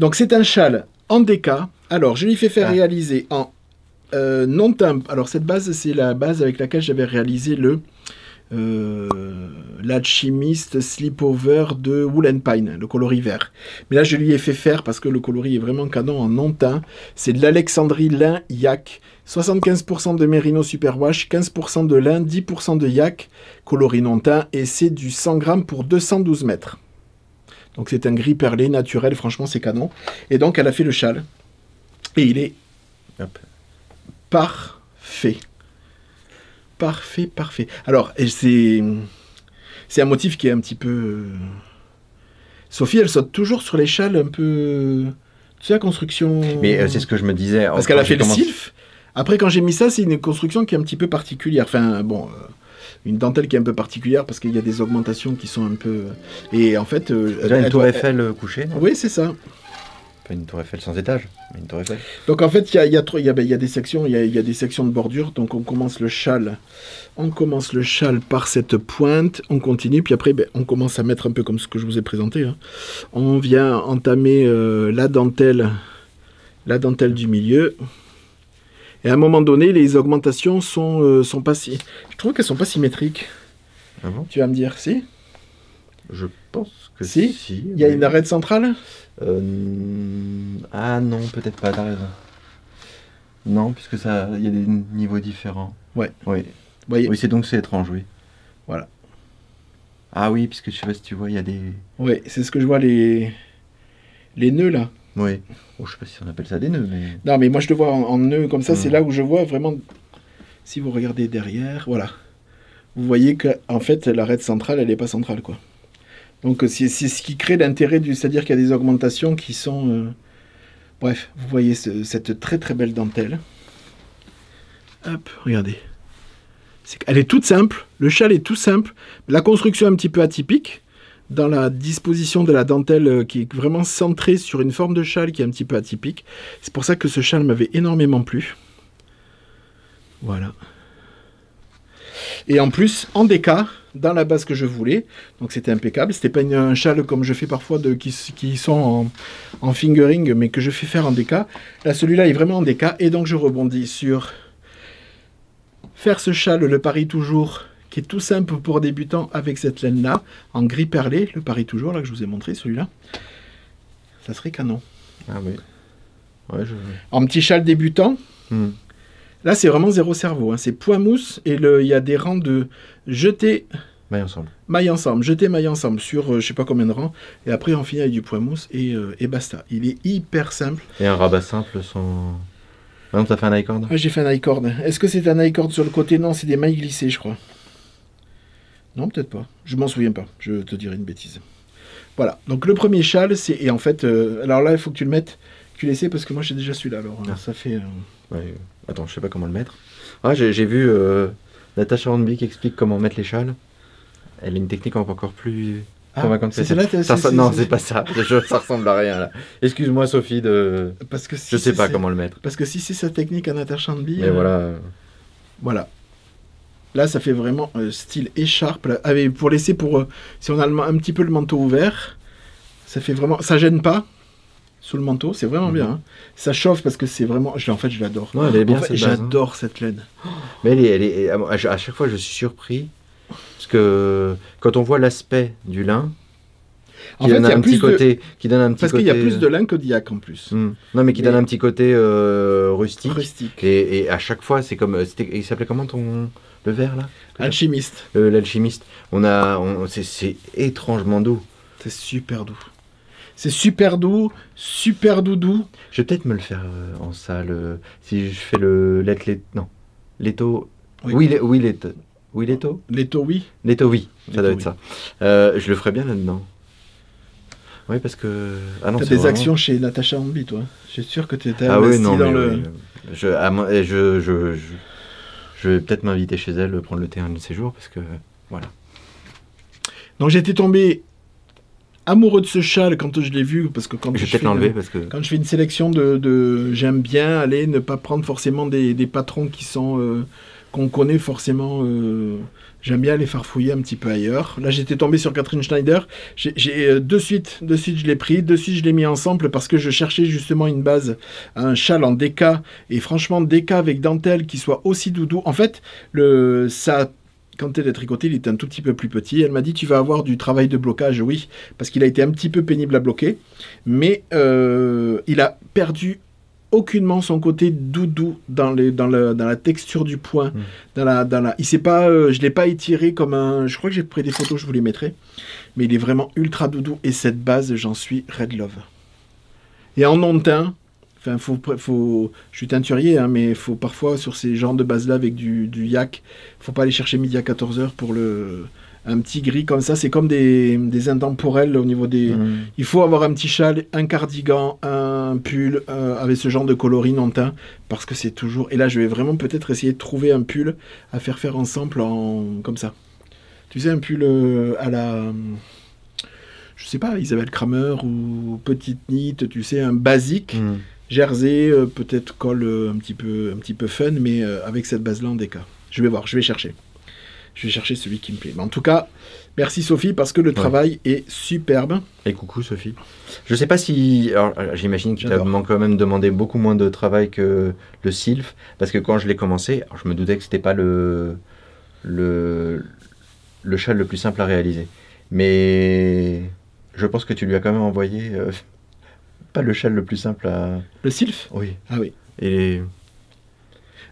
Speaker 1: Donc c'est un châle en DK. Alors je lui fais faire réaliser en non-timbre. Alors cette base, c'est la base avec laquelle j'avais réalisé l'alchimiste Slipover de Wool & Pine, le coloris vert. Mais là je lui ai fait faire, parce que le coloris est vraiment canon, en non-teint. C'est de l'Alexandrie lin yak. 75% de Merino Superwash, 15% de lin, 10% de yak, coloris non-teint, et c'est du 100 grammes pour 212 mètres. Donc c'est un gris perlé naturel, franchement c'est canon. Et donc elle a fait le châle. Et il est parfait. Parfait. Alors, c'est un motif qui est un petit peu... Sophie, elle saute toujours sur les châles un peu... Tu sais, la construction...
Speaker 2: Mais c'est ce que je me disais.
Speaker 1: Parce qu'elle a fait le sylph. Après, quand j'ai mis ça, c'est une construction qui est un petit peu particulière. Enfin, bon, une dentelle qui est un peu particulière parce qu'il y a des augmentations qui sont un peu... Et en fait...
Speaker 2: une tour Eiffel couchée, non ?
Speaker 1: Oui, c'est ça.
Speaker 2: Pas une tour Eiffel sans étage, mais une tour Eiffel.
Speaker 1: Donc en fait, il y a des sections, il y a des sections de bordure. Donc on commence le châle par cette pointe, on continue, puis après on commence à mettre un peu comme ce que je vous ai présenté. Hein. On vient entamer la dentelle du milieu. Et à un moment donné, les augmentations sont pas si... Je trouve qu'elles sont pas symétriques.
Speaker 2: Ah bon ?
Speaker 1: Tu vas me dire, si ?
Speaker 2: Je pense que
Speaker 1: si. Il y a une arête centrale ?
Speaker 2: Ah non, peut-être pas, t'as raison. Non, puisque il y a des niveaux différents.
Speaker 1: Ouais.
Speaker 2: Oui.
Speaker 1: Voyez.
Speaker 2: Oui, c'est étrange, oui.
Speaker 1: Voilà.
Speaker 2: Ah oui, puisque je sais pas si tu vois, il y a des...
Speaker 1: Oui, c'est ce que je vois, les nœuds là.
Speaker 2: Oui. Oh, je sais pas si on appelle ça des nœuds, mais...
Speaker 1: Non, mais moi je le vois en nœuds comme ça, c'est là où je vois vraiment... Si vous regardez derrière, voilà. Vous voyez que en fait, l'arête centrale, elle n'est pas centrale, quoi. Donc c'est ce qui crée l'intérêt c'est-à-dire qu'il y a des augmentations qui sont... Bref, vous voyez cette très très belle dentelle. Hop, regardez. Elle est toute simple, le châle est tout simple, la construction un petit peu atypique, dans la disposition de la dentelle qui est vraiment centrée sur une forme de châle qui est un petit peu atypique. C'est pour ça que ce châle m'avait énormément plu. Voilà. Et en plus, en DK, dans la base que je voulais, donc c'était impeccable. C'était pas un châle comme je fais parfois qui sont en fingering, mais que je fais faire en DK. Là, celui-là est vraiment en DK, et donc je rebondis sur faire ce châle, le Paris Toujours, qui est tout simple pour débutants avec cette laine-là, en gris perlé, le Paris Toujours, là que je vous ai montré, celui-là. Ça serait canon.
Speaker 2: Ah oui. Ouais,
Speaker 1: en petit châle débutant. Là, c'est vraiment zéro cerveau. Hein. C'est point mousse et il y a des rangs de jeter maille ensemble, jeter maille ensemble sur je sais pas combien de rangs. Et après, on finit avec du point mousse et basta. Il est hyper simple.
Speaker 2: Et un rabat simple sans... Non, t'as fait un I-cord?
Speaker 1: Ah, j'ai fait un I-cord. Est-ce que c'est un I-cord sur le côté? Non, c'est des mailles glissées, je crois. Non, peut-être pas. Je m'en souviens pas. Je te dirai une bêtise. Voilà. Donc, le premier châle, c'est... Et en fait, alors là, il faut que tu le mettes... Tu l'essaies parce que moi, j'ai déjà celui-là. Alors, ça fait...
Speaker 2: Ouais. Attends, je sais pas comment le mettre. Ah, j'ai vu Natacha Hornby qui explique comment mettre les châles. Elle a une technique encore plus convaincante.
Speaker 1: C'est celle-là?
Speaker 2: Non, c'est pas ça. Ça ressemble à rien là. Excuse-moi Sophie
Speaker 1: Parce que
Speaker 2: je sais pas comment le mettre.
Speaker 1: Parce que si c'est sa technique à Natacha Hornby...
Speaker 2: Mais voilà.
Speaker 1: Voilà. Là, ça fait vraiment style écharpe. Là. Pour laisser si on a un petit peu le manteau ouvert, ça fait vraiment... Ça gêne pas. Sous le manteau, c'est vraiment bien. Hein. Ça chauffe parce que c'est vraiment... En fait, je l'adore.
Speaker 2: Ouais, elle est bien,
Speaker 1: j'adore cette laine.
Speaker 2: Mais elle est... À chaque fois, je suis surpris. Parce que quand on voit l'aspect du lin, qui donne un petit côté...
Speaker 1: Parce qu'il y a plus de lin que d'yak en plus.
Speaker 2: Non, mais qui donne un petit côté rustique. Et à chaque fois, c'est comme... Il s'appelait comment le verre, là?
Speaker 1: Alchimiste.
Speaker 2: L'alchimiste. C'est étrangement doux.
Speaker 1: C'est super doux. C'est super doux, super doudou.
Speaker 2: Je vais peut-être me le faire en salle. Si je fais le Leto. Oui, Leto. Oui, Leto.
Speaker 1: Leto, oui.
Speaker 2: Leto, oui. Ça doit être ça. Je le ferais bien là-dedans. Oui, parce que...
Speaker 1: Ah non, t'as des actions chez Natacha Hornby, toi. Je suis sûr que tu étais
Speaker 2: investi dans le... Je vais peut-être m'inviter chez elle, prendre le thé un de ces jours, parce que... Voilà.
Speaker 1: Donc j'étais tombé... amoureux de ce châle quand je l'ai vu, parce que quand je fais une sélection j'aime bien aller ne pas prendre forcément des patrons qui sont qu'on connaît forcément. J'aime bien aller farfouiller un petit peu ailleurs. Là, j'étais tombé sur Catherine Schneider. J'ai de suite, je l'ai pris, de suite, je l'ai mis ensemble parce que je cherchais justement une base, un châle en DK et franchement DK avec dentelle qui soit aussi doudou. En fait, quand elle est tricotée, il est un tout petit peu plus petit. Elle m'a dit, tu vas avoir du travail de blocage, oui, parce qu'il a été un petit peu pénible à bloquer, mais il a perdu aucunement son côté doudou dans la texture du point. Il sait pas, je l'ai pas étiré comme un... Je crois que j'ai pris des photos, je vous les mettrai, mais il est vraiment ultra doudou, et cette base, j'en suis red love. Et en non-teint, enfin, je suis teinturier, hein, mais il faut parfois, sur ces genres de bases-là, avec du yak, faut pas aller chercher midi à 14h pour un petit gris comme ça. C'est comme des intemporels au niveau des... Il faut avoir un petit châle, un cardigan, un pull, avec ce genre de coloris non teint, parce que c'est toujours... Et là, je vais vraiment peut-être essayer de trouver un pull à faire ensemble comme ça. Tu sais, un pull à la... Je sais pas, Isabelle Kramer ou Petite Nit, tu sais, un basique... Jersey, peut-être col un petit peu fun, mais avec cette base-là en DK. Je vais voir, je vais chercher celui qui me plaît. Mais en tout cas, merci Sophie, parce que le travail est superbe.
Speaker 2: Et coucou Sophie. Je sais pas si... Alors, j'imagine que tu as quand même demandé beaucoup moins de travail que le Sylph, parce que quand je l'ai commencé, je me doutais que c'était pas le châle le plus simple à réaliser. Mais je pense que tu lui as quand même envoyé... pas le châle le plus simple à...
Speaker 1: Le Sylph ?
Speaker 2: Oui.
Speaker 1: Ah oui.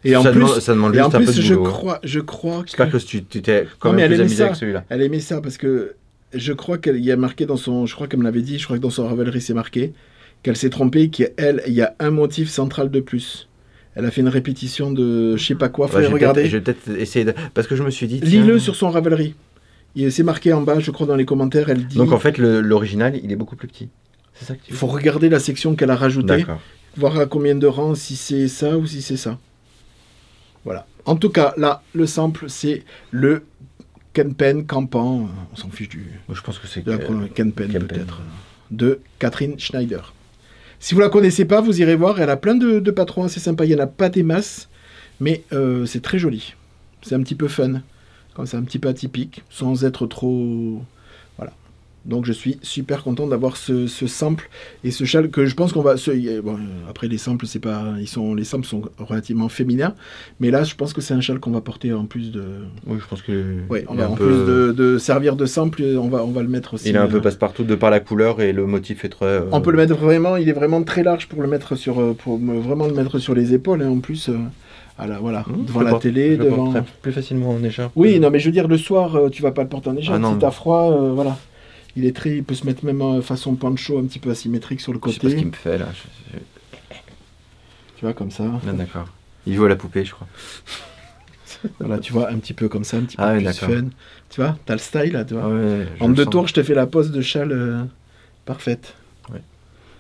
Speaker 2: Et en plus, ça demande juste un peu de
Speaker 1: boulot. Je crois que...
Speaker 2: J'espère que tu t'es quand même plus amusé avec celui-là.
Speaker 1: Elle aimait ça parce que je crois qu'il y a marqué dans son... Je crois qu'elle me l'avait dit, je crois que dans son Ravelry c'est marqué qu'elle s'est trompée, il y a un motif central de plus. Elle a fait une répétition de je sais pas quoi. Faudrait regarder.
Speaker 2: Je vais peut-être essayer de... Parce que je me suis dit...
Speaker 1: Lis-le sur son Ravelry. C'est marqué en bas, je crois, dans les commentaires. Elle dit...
Speaker 2: Donc en fait, l'original, il est beaucoup plus petit. C'est ça que tu dis ?
Speaker 1: Il faut regarder la section qu'elle a rajoutée.
Speaker 2: D'accord.
Speaker 1: Voir à combien de rangs, si c'est ça ou si c'est ça. Voilà. En tout cas, là, le sample, c'est le Kenpen Campan. On s'en fiche du...
Speaker 2: Je pense que c'est...
Speaker 1: Kenpen, peut-être. De Catherine Schneider. Si vous la connaissez pas, vous irez voir. Elle a plein de patrons assez sympas. Il n'y en a pas des masses, mais c'est très joli. C'est un petit peu fun. comme ça, un petit peu atypique, sans être trop... Voilà. Donc je suis super content d'avoir ce sample et ce châle que je pense qu'on va... Bon, après les samples, c'est pas... les samples sont relativement féminins, mais là je pense que c'est un châle qu'on va porter en plus de...
Speaker 2: Oui, je pense que...
Speaker 1: Ouais, en plus de servir de sample, on va le mettre aussi...
Speaker 2: Il est un peu passe-partout de par la couleur et le motif est très...
Speaker 1: On peut le mettre vraiment, il est vraiment très large pour le mettre vraiment le mettre sur les épaules, hein, en plus... voilà, devant la télé, devant...
Speaker 2: plus facilement en écharpe.
Speaker 1: Oui, non, mais je veux dire, le soir, tu vas pas le porter en écharpe. Si t'as froid, voilà. Il peut se mettre même façon poncho, un petit peu asymétrique sur le côté.
Speaker 2: Je sais pas ce qu'il me fait, là.
Speaker 1: Tu vois, comme ça.
Speaker 2: Ah, d'accord. Il joue à la poupée, je crois.
Speaker 1: Voilà, tu vois, un petit peu comme ça, un petit peu plus fun. Tu vois, t'as le style, là, tu vois.
Speaker 2: Ouais,
Speaker 1: en 2 tours, je te fais la pose de châle parfaite.
Speaker 2: Ouais.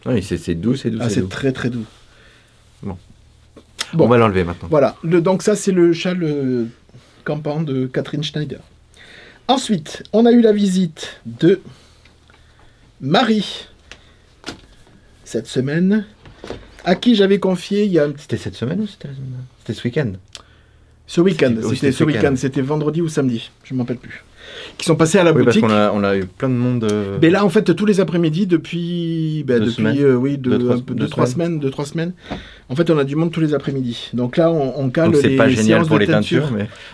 Speaker 2: Oui, c'est doux, c'est doux.
Speaker 1: Ah, c'est très, très doux.
Speaker 2: Bon, on va l'enlever maintenant.
Speaker 1: Voilà, donc ça c'est le châle campant de Catherine Schneider. Ensuite, on a eu la visite de Marie, cette semaine, à qui j'avais confié il y a...
Speaker 2: C'était cette semaine ou c'était ce week-end?
Speaker 1: Ce week-end, c'était ce week-end, c'était vendredi ou samedi, je ne m'en rappelle plus. Qui sont passés à la boutique.
Speaker 2: Parce qu'on a eu plein de monde.
Speaker 1: Mais là, en fait, tous les après-midi, depuis 2-3 semaines, en fait, on a du monde tous les après-midi. Donc là, on cale les séances de teinture.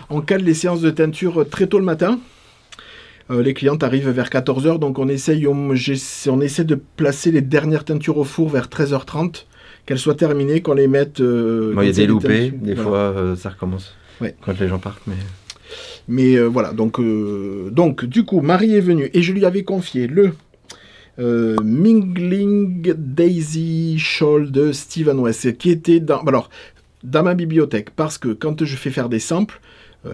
Speaker 1: On cale les séances de teinture très tôt le matin. Les clientes arrivent vers 14h, donc on essaie de placer les dernières teintures au four vers 13h30, qu'elles soient terminées, qu'on les mette...
Speaker 2: il y a des loupés, des fois ça recommence quand les gens partent,
Speaker 1: Mais voilà, donc du coup, Marie est venue et je lui avais confié le Mingling Daisy Shawl de Steven West, qui était dans ma bibliothèque, parce que quand je fais faire des samples,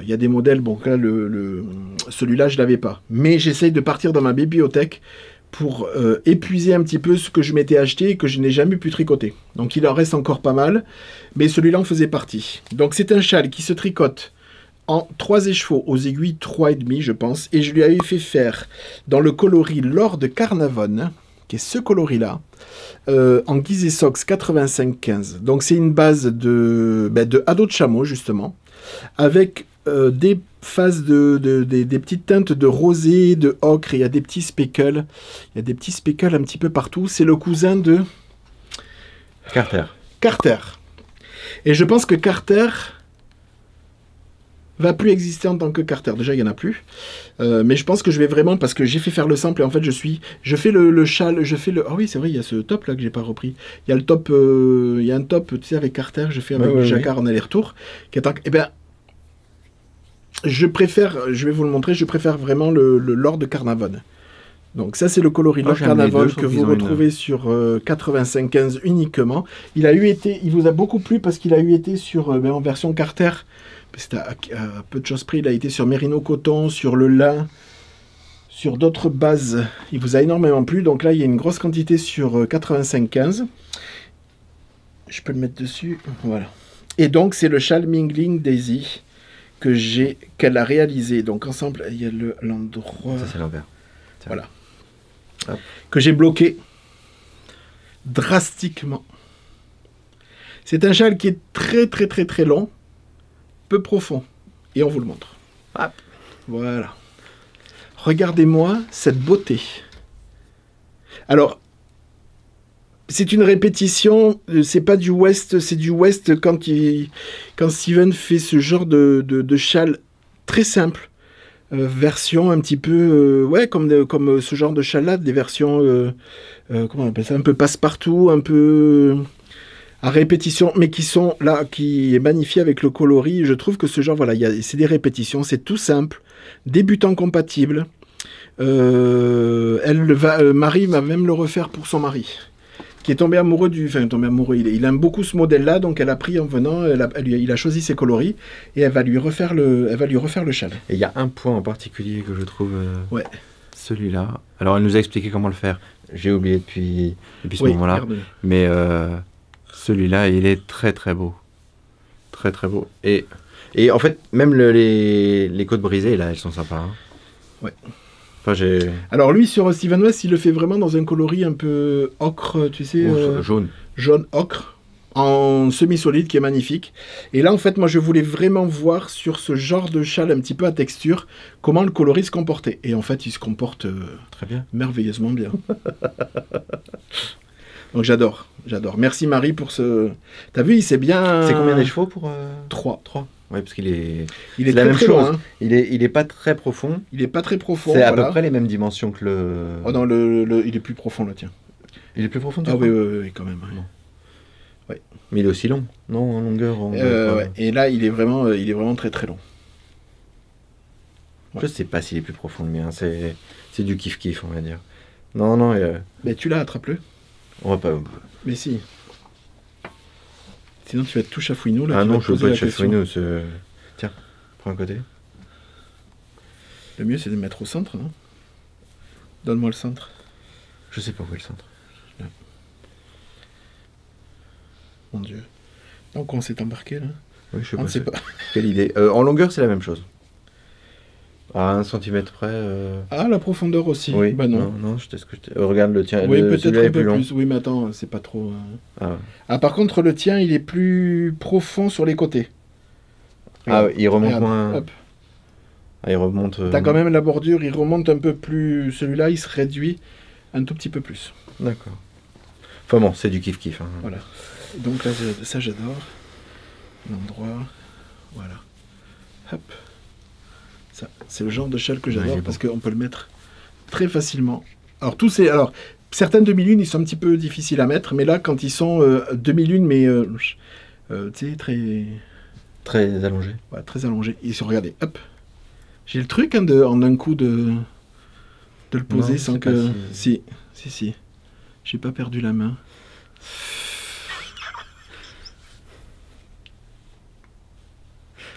Speaker 1: il y a des modèles, bon là, celui-là, je ne l'avais pas. Mais j'essaye de partir dans ma bibliothèque pour épuiser un petit peu ce que je m'étais acheté et que je n'ai jamais pu tricoter. Donc il en reste encore pas mal, mais celui-là en faisait partie. Donc c'est un châle qui se tricote en 3 écheveaux aux aiguilles 3,5 je pense, et je lui avais fait faire dans le coloris Lord Carnarvon, qui est ce coloris-là, en Guise Sox 85-15. Donc c'est une base de ado de chameau, justement, avec des phases des petites teintes de rosé, de ocre, et il y a des petits speckles. Il y a des petits speckles un petit peu partout. C'est le cousin de... Carter. Et je pense que Carter va plus exister en tant que Carter. Déjà, il n'y en a plus. Mais je pense que je vais vraiment... Parce que j'ai fait faire le sample et en fait, je fais le châle... Ah oui, c'est vrai, il y a ce top là que j'ai pas repris. Il y a le top... il y a un top, tu sais, avec Carter. Je fais avec Jacquard en aller-retour. Eh bien... je vais vous le montrer, je préfère vraiment le Lord Carnarvon. Donc ça c'est le coloris Lord Carnarvon que vous retrouvez sur 85-15 uniquement. Il vous a beaucoup plu parce qu'il a été sur en version Carter. C'était à peu de choses près, il a été sur Merino Coton, sur le lin, sur d'autres bases. Il vous a énormément plu, donc là il y a une grosse quantité sur 85-15. Je peux le mettre dessus, voilà. Et donc c'est le châle Mingling Daisy qu'elle a réalisé. Donc ensemble, il y a l'endroit...
Speaker 2: Ça c'est l'envers.
Speaker 1: Voilà. Hop. Que j'ai bloqué drastiquement. C'est un châle qui est très très très très long, peu profond. Et on vous le montre. Hop. Voilà. Regardez-moi cette beauté. Alors, c'est une répétition, c'est pas du West, c'est du West quand Steven fait ce genre de châle très simple, version un petit peu, comme ce genre de châle-là, des versions, comment on appelle ça, un peu passe-partout, un peu à répétition, mais qui est magnifié avec le coloris. Je trouve que ce genre, voilà, c'est des répétitions, c'est tout simple, débutant compatible. Marie va même le refaire pour son mari, qui est tombé amoureux il aime beaucoup ce modèle-là, donc elle a pris en venant, il a choisi ses coloris, et elle va lui refaire le châle.
Speaker 2: Et il y a un point en particulier que je trouve, celui-là, alors elle nous a expliqué comment le faire, j'ai oublié depuis ce moment-là, mais celui-là, il est très très beau, très très beau, et en fait, même les côtes brisées, là, elles sont sympas. Hein.
Speaker 1: Ouais.
Speaker 2: Alors
Speaker 1: lui, sur Steven West, il le fait vraiment dans un coloris un peu ocre, tu sais...
Speaker 2: jaune.
Speaker 1: Jaune ocre. en semi-solide qui est magnifique. Et là, en fait, moi, je voulais vraiment voir sur ce genre de châle un petit peu à texture, comment le coloris se comportait. Et en fait, il se comporte
Speaker 2: très bien,
Speaker 1: merveilleusement bien. Donc j'adore. Merci Marie pour ce... T'as vu, il s'est bien...
Speaker 2: C'est combien les chevaux pour...
Speaker 1: 3.
Speaker 2: Oui, parce qu'il est...
Speaker 1: Il est
Speaker 2: la même
Speaker 1: très
Speaker 2: chose.
Speaker 1: long, hein.
Speaker 2: Il est pas très profond.
Speaker 1: Il est pas très profond.
Speaker 2: C'est à peu près les mêmes dimensions que le...
Speaker 1: Oh non, il est plus profond, le tien.
Speaker 2: Il est plus profond, tu
Speaker 1: crois ? Oui, quand même. Ouais.
Speaker 2: Ouais. Mais il est aussi long, non, en longueur.
Speaker 1: Ouais. Et là, il est vraiment très très long.
Speaker 2: Ouais. Je sais pas s'il est plus profond le mien. C'est du kiff-kiff, on va dire. Non.
Speaker 1: Mais tu l'as, attrape-le.
Speaker 2: On va pas...
Speaker 1: Mais si. Sinon, tu vas être tout chafouinou. Là,
Speaker 2: ah non, je veux pas être chafouinou. Tiens, prends un côté.
Speaker 1: Le mieux, c'est de le mettre au centre, non ? Donne-moi le centre.
Speaker 2: Je sais pas où est le centre.
Speaker 1: Là. Mon Dieu. Donc, on s'est embarqué, là ?
Speaker 2: Oui, je sais pas. Quelle idée. En longueur, c'est la même chose. À 1 cm près.
Speaker 1: Ah, la profondeur aussi.
Speaker 2: Oui.
Speaker 1: Bah non.
Speaker 2: Non, regarde le tien.
Speaker 1: Oui, peut-être un peu plus. Oui, mais attends, c'est pas trop. Ah, par contre, le tien, il est plus profond sur les côtés.
Speaker 2: Ah, il remonte moins. Hop. Ah, il remonte.
Speaker 1: T'as quand même la bordure, il remonte un peu plus. Celui-là, il se réduit un tout petit peu plus.
Speaker 2: D'accord. Enfin bon, c'est du kiff-kiff. Hein.
Speaker 1: Voilà. Donc là, ça, j'adore. L'endroit. Voilà. Hop. Ça, c'est le genre de châle que j'adore parce qu'on peut le mettre très facilement. Alors, certaines demi-lunes, ils sont un petit peu difficiles à mettre, mais là, quand ils sont demi-lunes, mais tu sais,
Speaker 2: très allongés.
Speaker 1: Ouais, très allongés. Ils sont, regardez, hop. J'ai le truc en un coup de le poser non, sans que... Si. J'ai pas perdu la main.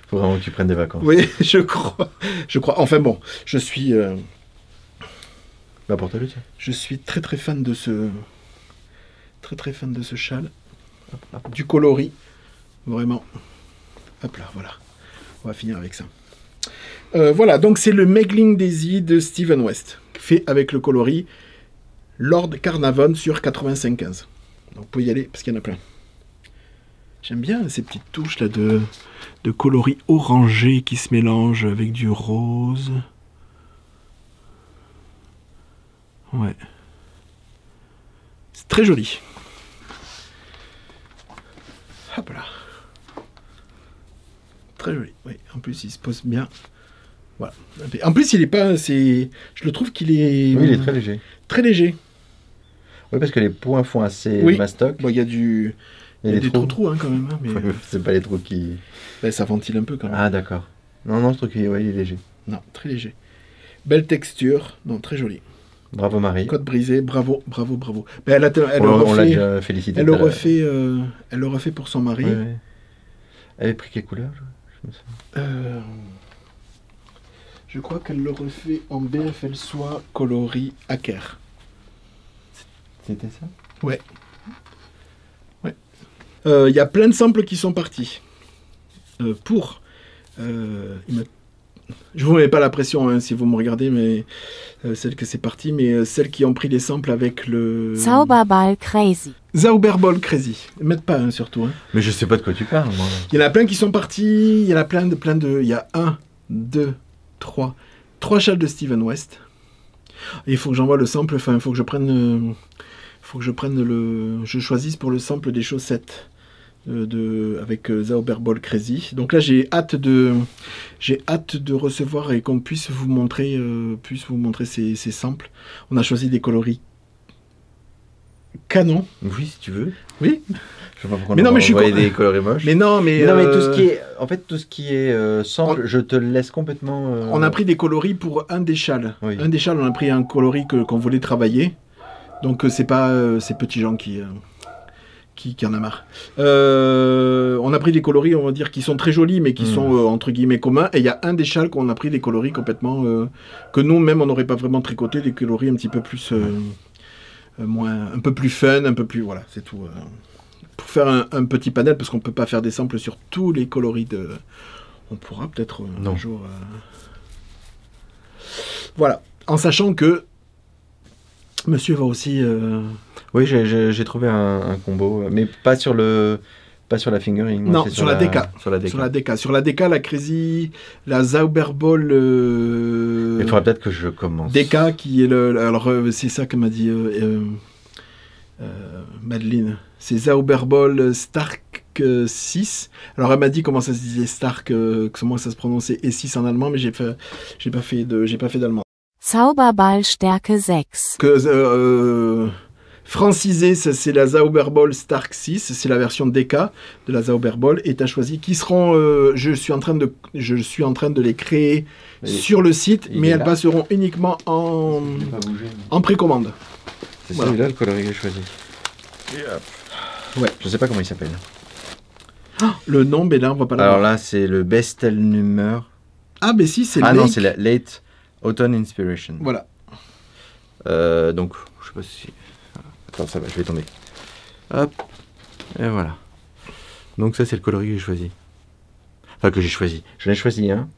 Speaker 2: Faut vraiment que tu prennes des vacances.
Speaker 1: Oui, je crois. Enfin bon, je suis...
Speaker 2: Porte-le, tiens.
Speaker 1: Je suis très très fan de ce... Très fan de ce châle. Du coloris. Vraiment. Hop là, voilà. On va finir avec ça. Voilà, donc c'est le Megling Daisy de Steven West. Fait avec le coloris Lord Carnarvon sur 85-15. Donc vous pouvez y aller, parce qu'il y en a plein. J'aime bien ces petites touches là de coloris orangé qui se mélangent avec du rose. Ouais. C'est très joli. Hop là. Très joli. Oui, en plus il se pose bien. Voilà. En plus il est pas... Je le trouve qu'il est...
Speaker 2: Oui, il est très léger.
Speaker 1: Très léger.
Speaker 2: Oui, parce que les points font assez mastoc.
Speaker 1: Bon, il y a du... Il y a des trous hein, quand même. Hein, mais...
Speaker 2: c'est pas les trous qui...
Speaker 1: Ben, ça ventile un peu quand même.
Speaker 2: Ah, d'accord. Non, je trouve qu'il est léger.
Speaker 1: Non, très léger. Belle texture. Non, très joli.
Speaker 2: Bravo Marie.
Speaker 1: Côte brisée, bravo. Ben,
Speaker 2: on l'a déjà félicité.
Speaker 1: Elle le refait pour son mari.
Speaker 2: Oui. Elle avait pris quelle couleur
Speaker 1: je crois qu'elle le refait en BFL soie coloris Acker.
Speaker 2: C'était ça ?
Speaker 1: Ouais. Il y a plein de samples qui sont partis. Je vous mets pas la pression hein, si vous me regardez, mais celles que c'est parti, mais celles qui ont pris les samples avec le...
Speaker 3: Zauberball Crazy.
Speaker 1: Zauberball Crazy. Mettre pas hein, surtout. Hein.
Speaker 2: Mais je sais pas de quoi tu parles, moi. Il
Speaker 1: y en a plein qui sont partis, il y en a plein de... Il y a 1, 2, 3 châles de Steven West. Et il faut que j'envoie le sample, enfin il faut que je prenne... Je choisisse pour le sample des chaussettes avec Zauberball Crazy. Donc là j'ai hâte de recevoir et qu'on puisse vous montrer ces samples. On a choisi des coloris canon.
Speaker 2: Oui, si tu veux.
Speaker 1: Oui.
Speaker 2: Je sais pas pourquoi on envoie des coloris moches.
Speaker 1: Mais non, mais
Speaker 2: tout ce qui est sample, je te le laisse complètement.
Speaker 1: On a pris des coloris pour un des châles. Oui. Un des châles, on a pris un coloris qu'on voulait travailler. Donc c'est pas ces petits gens qui en a marre. On a pris des coloris, on va dire, qui sont très jolis, mais qui sont entre guillemets communs. Et il y a un des châles qu'on a pris des coloris complètement que nous-mêmes on n'aurait pas vraiment tricoté, des coloris un petit peu plus un peu plus fun, un peu plus voilà, c'est tout. Pour faire un petit panel, parce qu'on peut pas faire des samples sur tous les coloris de. On pourra peut-être un jour. Voilà, en sachant que Monsieur va aussi...
Speaker 2: Oui, j'ai trouvé un combo, mais pas sur la fingering.
Speaker 1: Moi, non, sur la DK. Sur la DK. Sur la DK, la Crazy, la Zauberball...
Speaker 2: Il faudra peut-être que je commence.
Speaker 1: DK, qui est alors, c'est ça que m'a dit Madeleine. C'est Zauberball Stark 6. Alors, elle m'a dit comment ça se disait Stark, comment ça se prononçait E6 en allemand, mais j'ai pas fait d'allemand.
Speaker 3: Zauberball Stärke 6.
Speaker 1: Francisé, c'est la Zauberball Stark 6, c'est la version DK de la Zauberball, et tu as choisi qui seront, je suis en train de les créer sur le site, mais elles passeront uniquement en précommande.
Speaker 2: C'est celui-là le coloris que j'ai choisi. Ouais. Je sais pas comment il s'appelle.
Speaker 1: Le nom, mais là on va pas l'avoir.
Speaker 2: Alors là c'est le Bestelnummer.
Speaker 1: Ah mais si, c'est
Speaker 2: non, c'est la Late Autumn Inspiration.
Speaker 1: Voilà.
Speaker 2: Donc, je sais pas si... Attends, ça va, je vais tomber. Hop, et voilà. Donc ça, c'est le coloris que j'ai choisi. Enfin, que j'ai choisi. J'en ai choisi un.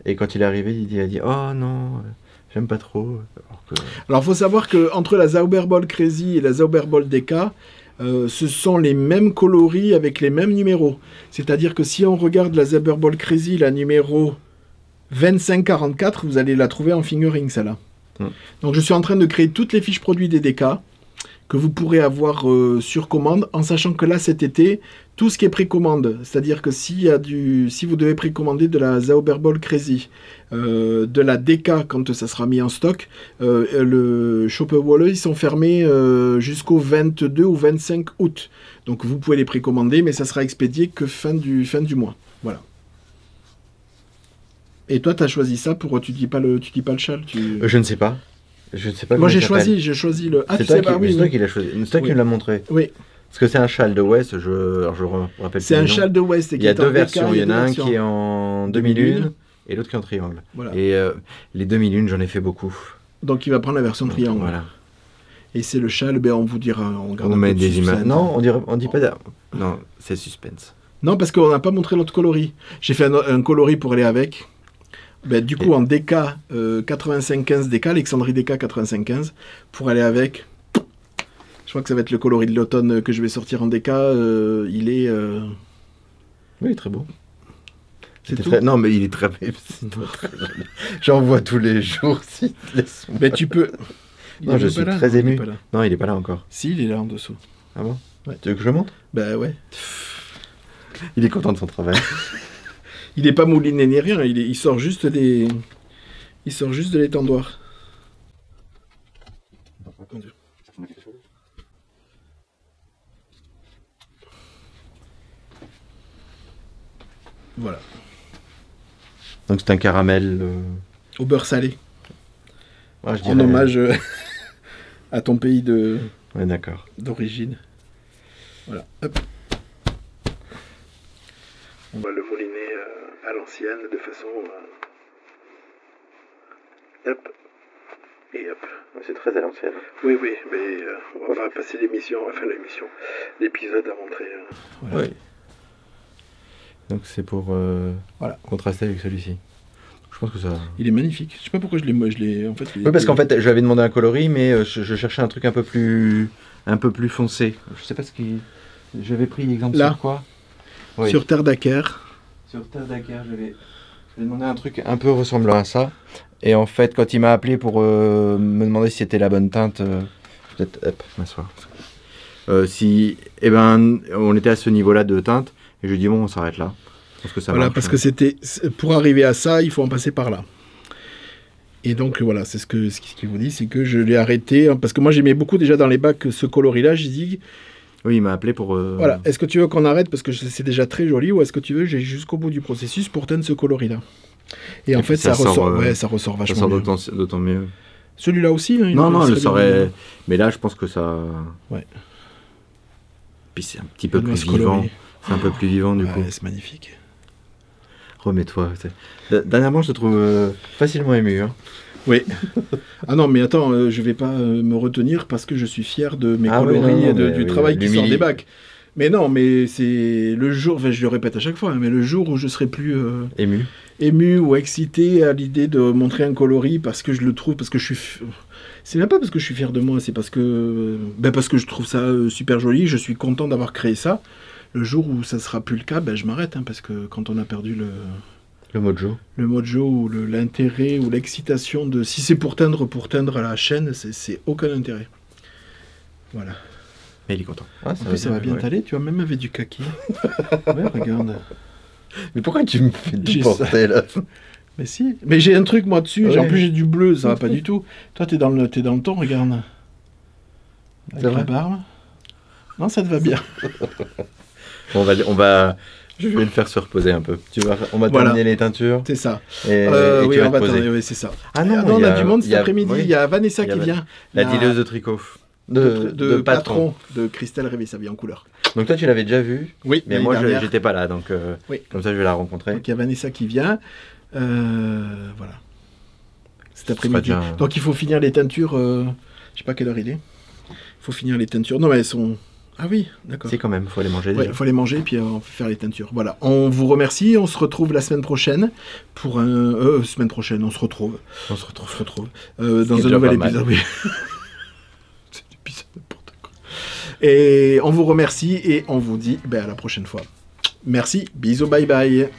Speaker 2: Et quand il est arrivé, il a dit « Oh non, j'aime pas trop. »
Speaker 1: Alors, faut savoir qu'entre la Zauberball Crazy et la Zauberball DK, ce sont les mêmes coloris avec les mêmes numéros. C'est-à-dire que si on regarde la Zauberball Crazy, la numéro 2544, vous allez la trouver en fingering, celle-là. Donc, je suis en train de créer toutes les fiches produits des DK que vous pourrez avoir sur commande, en sachant que là, cet été, tout ce qui est précommande, c'est-à-dire que si vous devez précommander de la Zauberball Crazy, de la DK quand ça sera mis en stock, le Shopper Wall, ils sont fermés jusqu'au 22 ou 25 août. Donc vous pouvez les précommander, mais ça sera expédié que fin du mois. Voilà. Et toi, tu as choisi ça pour... Tu dis pas le châle
Speaker 2: Je ne sais pas.
Speaker 1: Moi, j'ai choisi le... Ah,
Speaker 2: c'est toi qui l'as choisi. C'est toi qui me l'as montré.
Speaker 1: Oui.
Speaker 2: Parce que c'est un châle de West, je rappelle.
Speaker 1: C'est un châle de West.
Speaker 2: Il y a deux versions. Il y en a un qui est en demi-lune et l'autre qui est en triangle. Voilà. Et les demi-lunes, j'en ai fait beaucoup.
Speaker 1: Donc, il va prendre la version triangle. Voilà. Et c'est le châle, on vous dira...
Speaker 2: On met des images. Non, on dit pas... Non, c'est suspense.
Speaker 1: Non, parce qu'on n'a pas montré l'autre coloris. J'ai fait un coloris pour aller avec... du coup, en DK 8515 DK, Alexandrie DK 8515, pour aller avec, je crois que ça va être le coloris de l'automne que je vais sortir en DK. Il est...
Speaker 2: Oui, très beau. Non, mais il est très... J'en vois tous les jours.
Speaker 1: Mais tu peux...
Speaker 2: Non, je suis très ému. Non, il n'est pas là encore.
Speaker 1: Si, il est là en dessous.
Speaker 2: Ah bon? Ouais. Tu veux que je le montre?
Speaker 1: Bah ouais.
Speaker 2: Il est content de son travail.
Speaker 1: Il n'est pas mouliné ni rien, il sort juste des... Il sort juste de l'étendoir. Voilà.
Speaker 2: Donc c'est un caramel...
Speaker 1: Au beurre salé.
Speaker 2: Ouais,
Speaker 1: en hommage à ton pays
Speaker 2: ouais, d'accord.
Speaker 1: D'origine. Voilà. Hop. On va le mouliner à l'ancienne de façon... Hop. Et hop.
Speaker 2: C'est très à l'ancienne.
Speaker 1: Oui, mais on va passer l'épisode à montrer. Voilà.
Speaker 2: Oui. Donc c'est pour contraster avec celui-ci. Je pense que ça...
Speaker 1: Il est magnifique. Je sais pas pourquoi je l'ai en fait...
Speaker 2: Oui, parce qu'en fait, j'avais demandé un coloris, mais je cherchais un truc un peu plus foncé. Je sais pas ce qui... J'avais pris l'exemple sur quoi?
Speaker 1: Oui. Sur Terre d'Aker.
Speaker 2: Sur Terre d'Aker, j'avais demandé un truc un peu ressemblant à ça. Et en fait, quand il m'a appelé pour me demander si c'était la bonne teinte, peut-être, hop, m'asseoir. On était à ce niveau-là de teinte, et je lui ai dit bon, on s'arrête là. Parce que ça marche,
Speaker 1: parce que c'était pour arriver à ça, il faut en passer par là. Et donc voilà, c'est ce qu'il vous dit, c'est que je l'ai arrêté parce que moi j'aimais beaucoup déjà dans les bacs ce coloris-là. J'ai dit.
Speaker 2: Oui, il m'a appelé pour...
Speaker 1: Voilà, est-ce que tu veux qu'on arrête parce que c'est déjà très joli, ou est-ce que tu veux j'ai jusqu'au bout du processus pour teindre ce coloris-là? Et en fait, ça ressort vachement
Speaker 2: ça sort d'autant mieux.
Speaker 1: Celui-là aussi
Speaker 2: non, je saurais... Mais là, je pense que ça...
Speaker 1: Ouais.
Speaker 2: Puis c'est un petit peu plus vivant. C'est un peu plus vivant, du coup.
Speaker 1: C'est magnifique.
Speaker 2: Remets-toi. Dernièrement, je te trouve facilement ému. Hein.
Speaker 1: Oui. Ah non, mais attends, je vais pas me retenir parce que je suis fier de mes coloris et du travail qui sort des bacs. Mais non, mais c'est le jour, enfin, je le répète à chaque fois, hein, mais le jour où je serai plus ému ou excité à l'idée de montrer un coloris parce que je le trouve, parce que je suis... C'est même pas parce que je suis fier de moi, c'est parce que je trouve ça super joli, je suis content d'avoir créé ça. Le jour où ça sera plus le cas, je m'arrête, hein, parce que quand on a perdu
Speaker 2: le mojo.
Speaker 1: Le mojo ou l'intérêt ou l'excitation de... Si c'est pour teindre à la chaîne, c'est aucun intérêt. Voilà.
Speaker 2: Mais il est content.
Speaker 1: Ah, ça va bien t'aller, tu vois, même avec du kaki. Ouais, regarde.
Speaker 2: Mais pourquoi tu me fais du bordel?
Speaker 1: Mais si. Mais j'ai un truc, moi, dessus. Ouais. En plus, j'ai du bleu, ça va pas du tout. Toi, t'es dans le ton, regarde. Avec la barbe. Non, ça te va bien.
Speaker 2: On va... Je vais le faire se reposer un peu. On va terminer les teintures.
Speaker 1: C'est ça.
Speaker 2: Et
Speaker 1: oui,
Speaker 2: tu vas te poser.
Speaker 1: Oui, c'est ça.
Speaker 2: Ah non,
Speaker 1: on a du monde cet après-midi. Il y a Vanessa qui vient.
Speaker 2: La dealeuse de tricot. De
Speaker 1: patron de Christelle Révissavi en couleur.
Speaker 2: Donc toi tu l'avais déjà vue,
Speaker 1: oui,
Speaker 2: mais moi j'étais pas là, donc comme ça je vais la rencontrer.
Speaker 1: Donc il y a Vanessa qui vient, voilà, cet après-midi. Donc il faut finir les teintures, je sais pas quelle heure il est, il faut finir les teintures, non mais elles sont... Ah oui, d'accord.
Speaker 2: C'est quand même, il faut les manger déjà.
Speaker 1: Ouais, il faut les manger et puis on peut faire les teintures. Voilà, on vous remercie, on se retrouve la semaine prochaine pour un... semaine prochaine, on se retrouve. Dans un nouvel épisode, oui. Et on vous remercie et on vous dit à la prochaine fois. Merci, bisous, bye bye.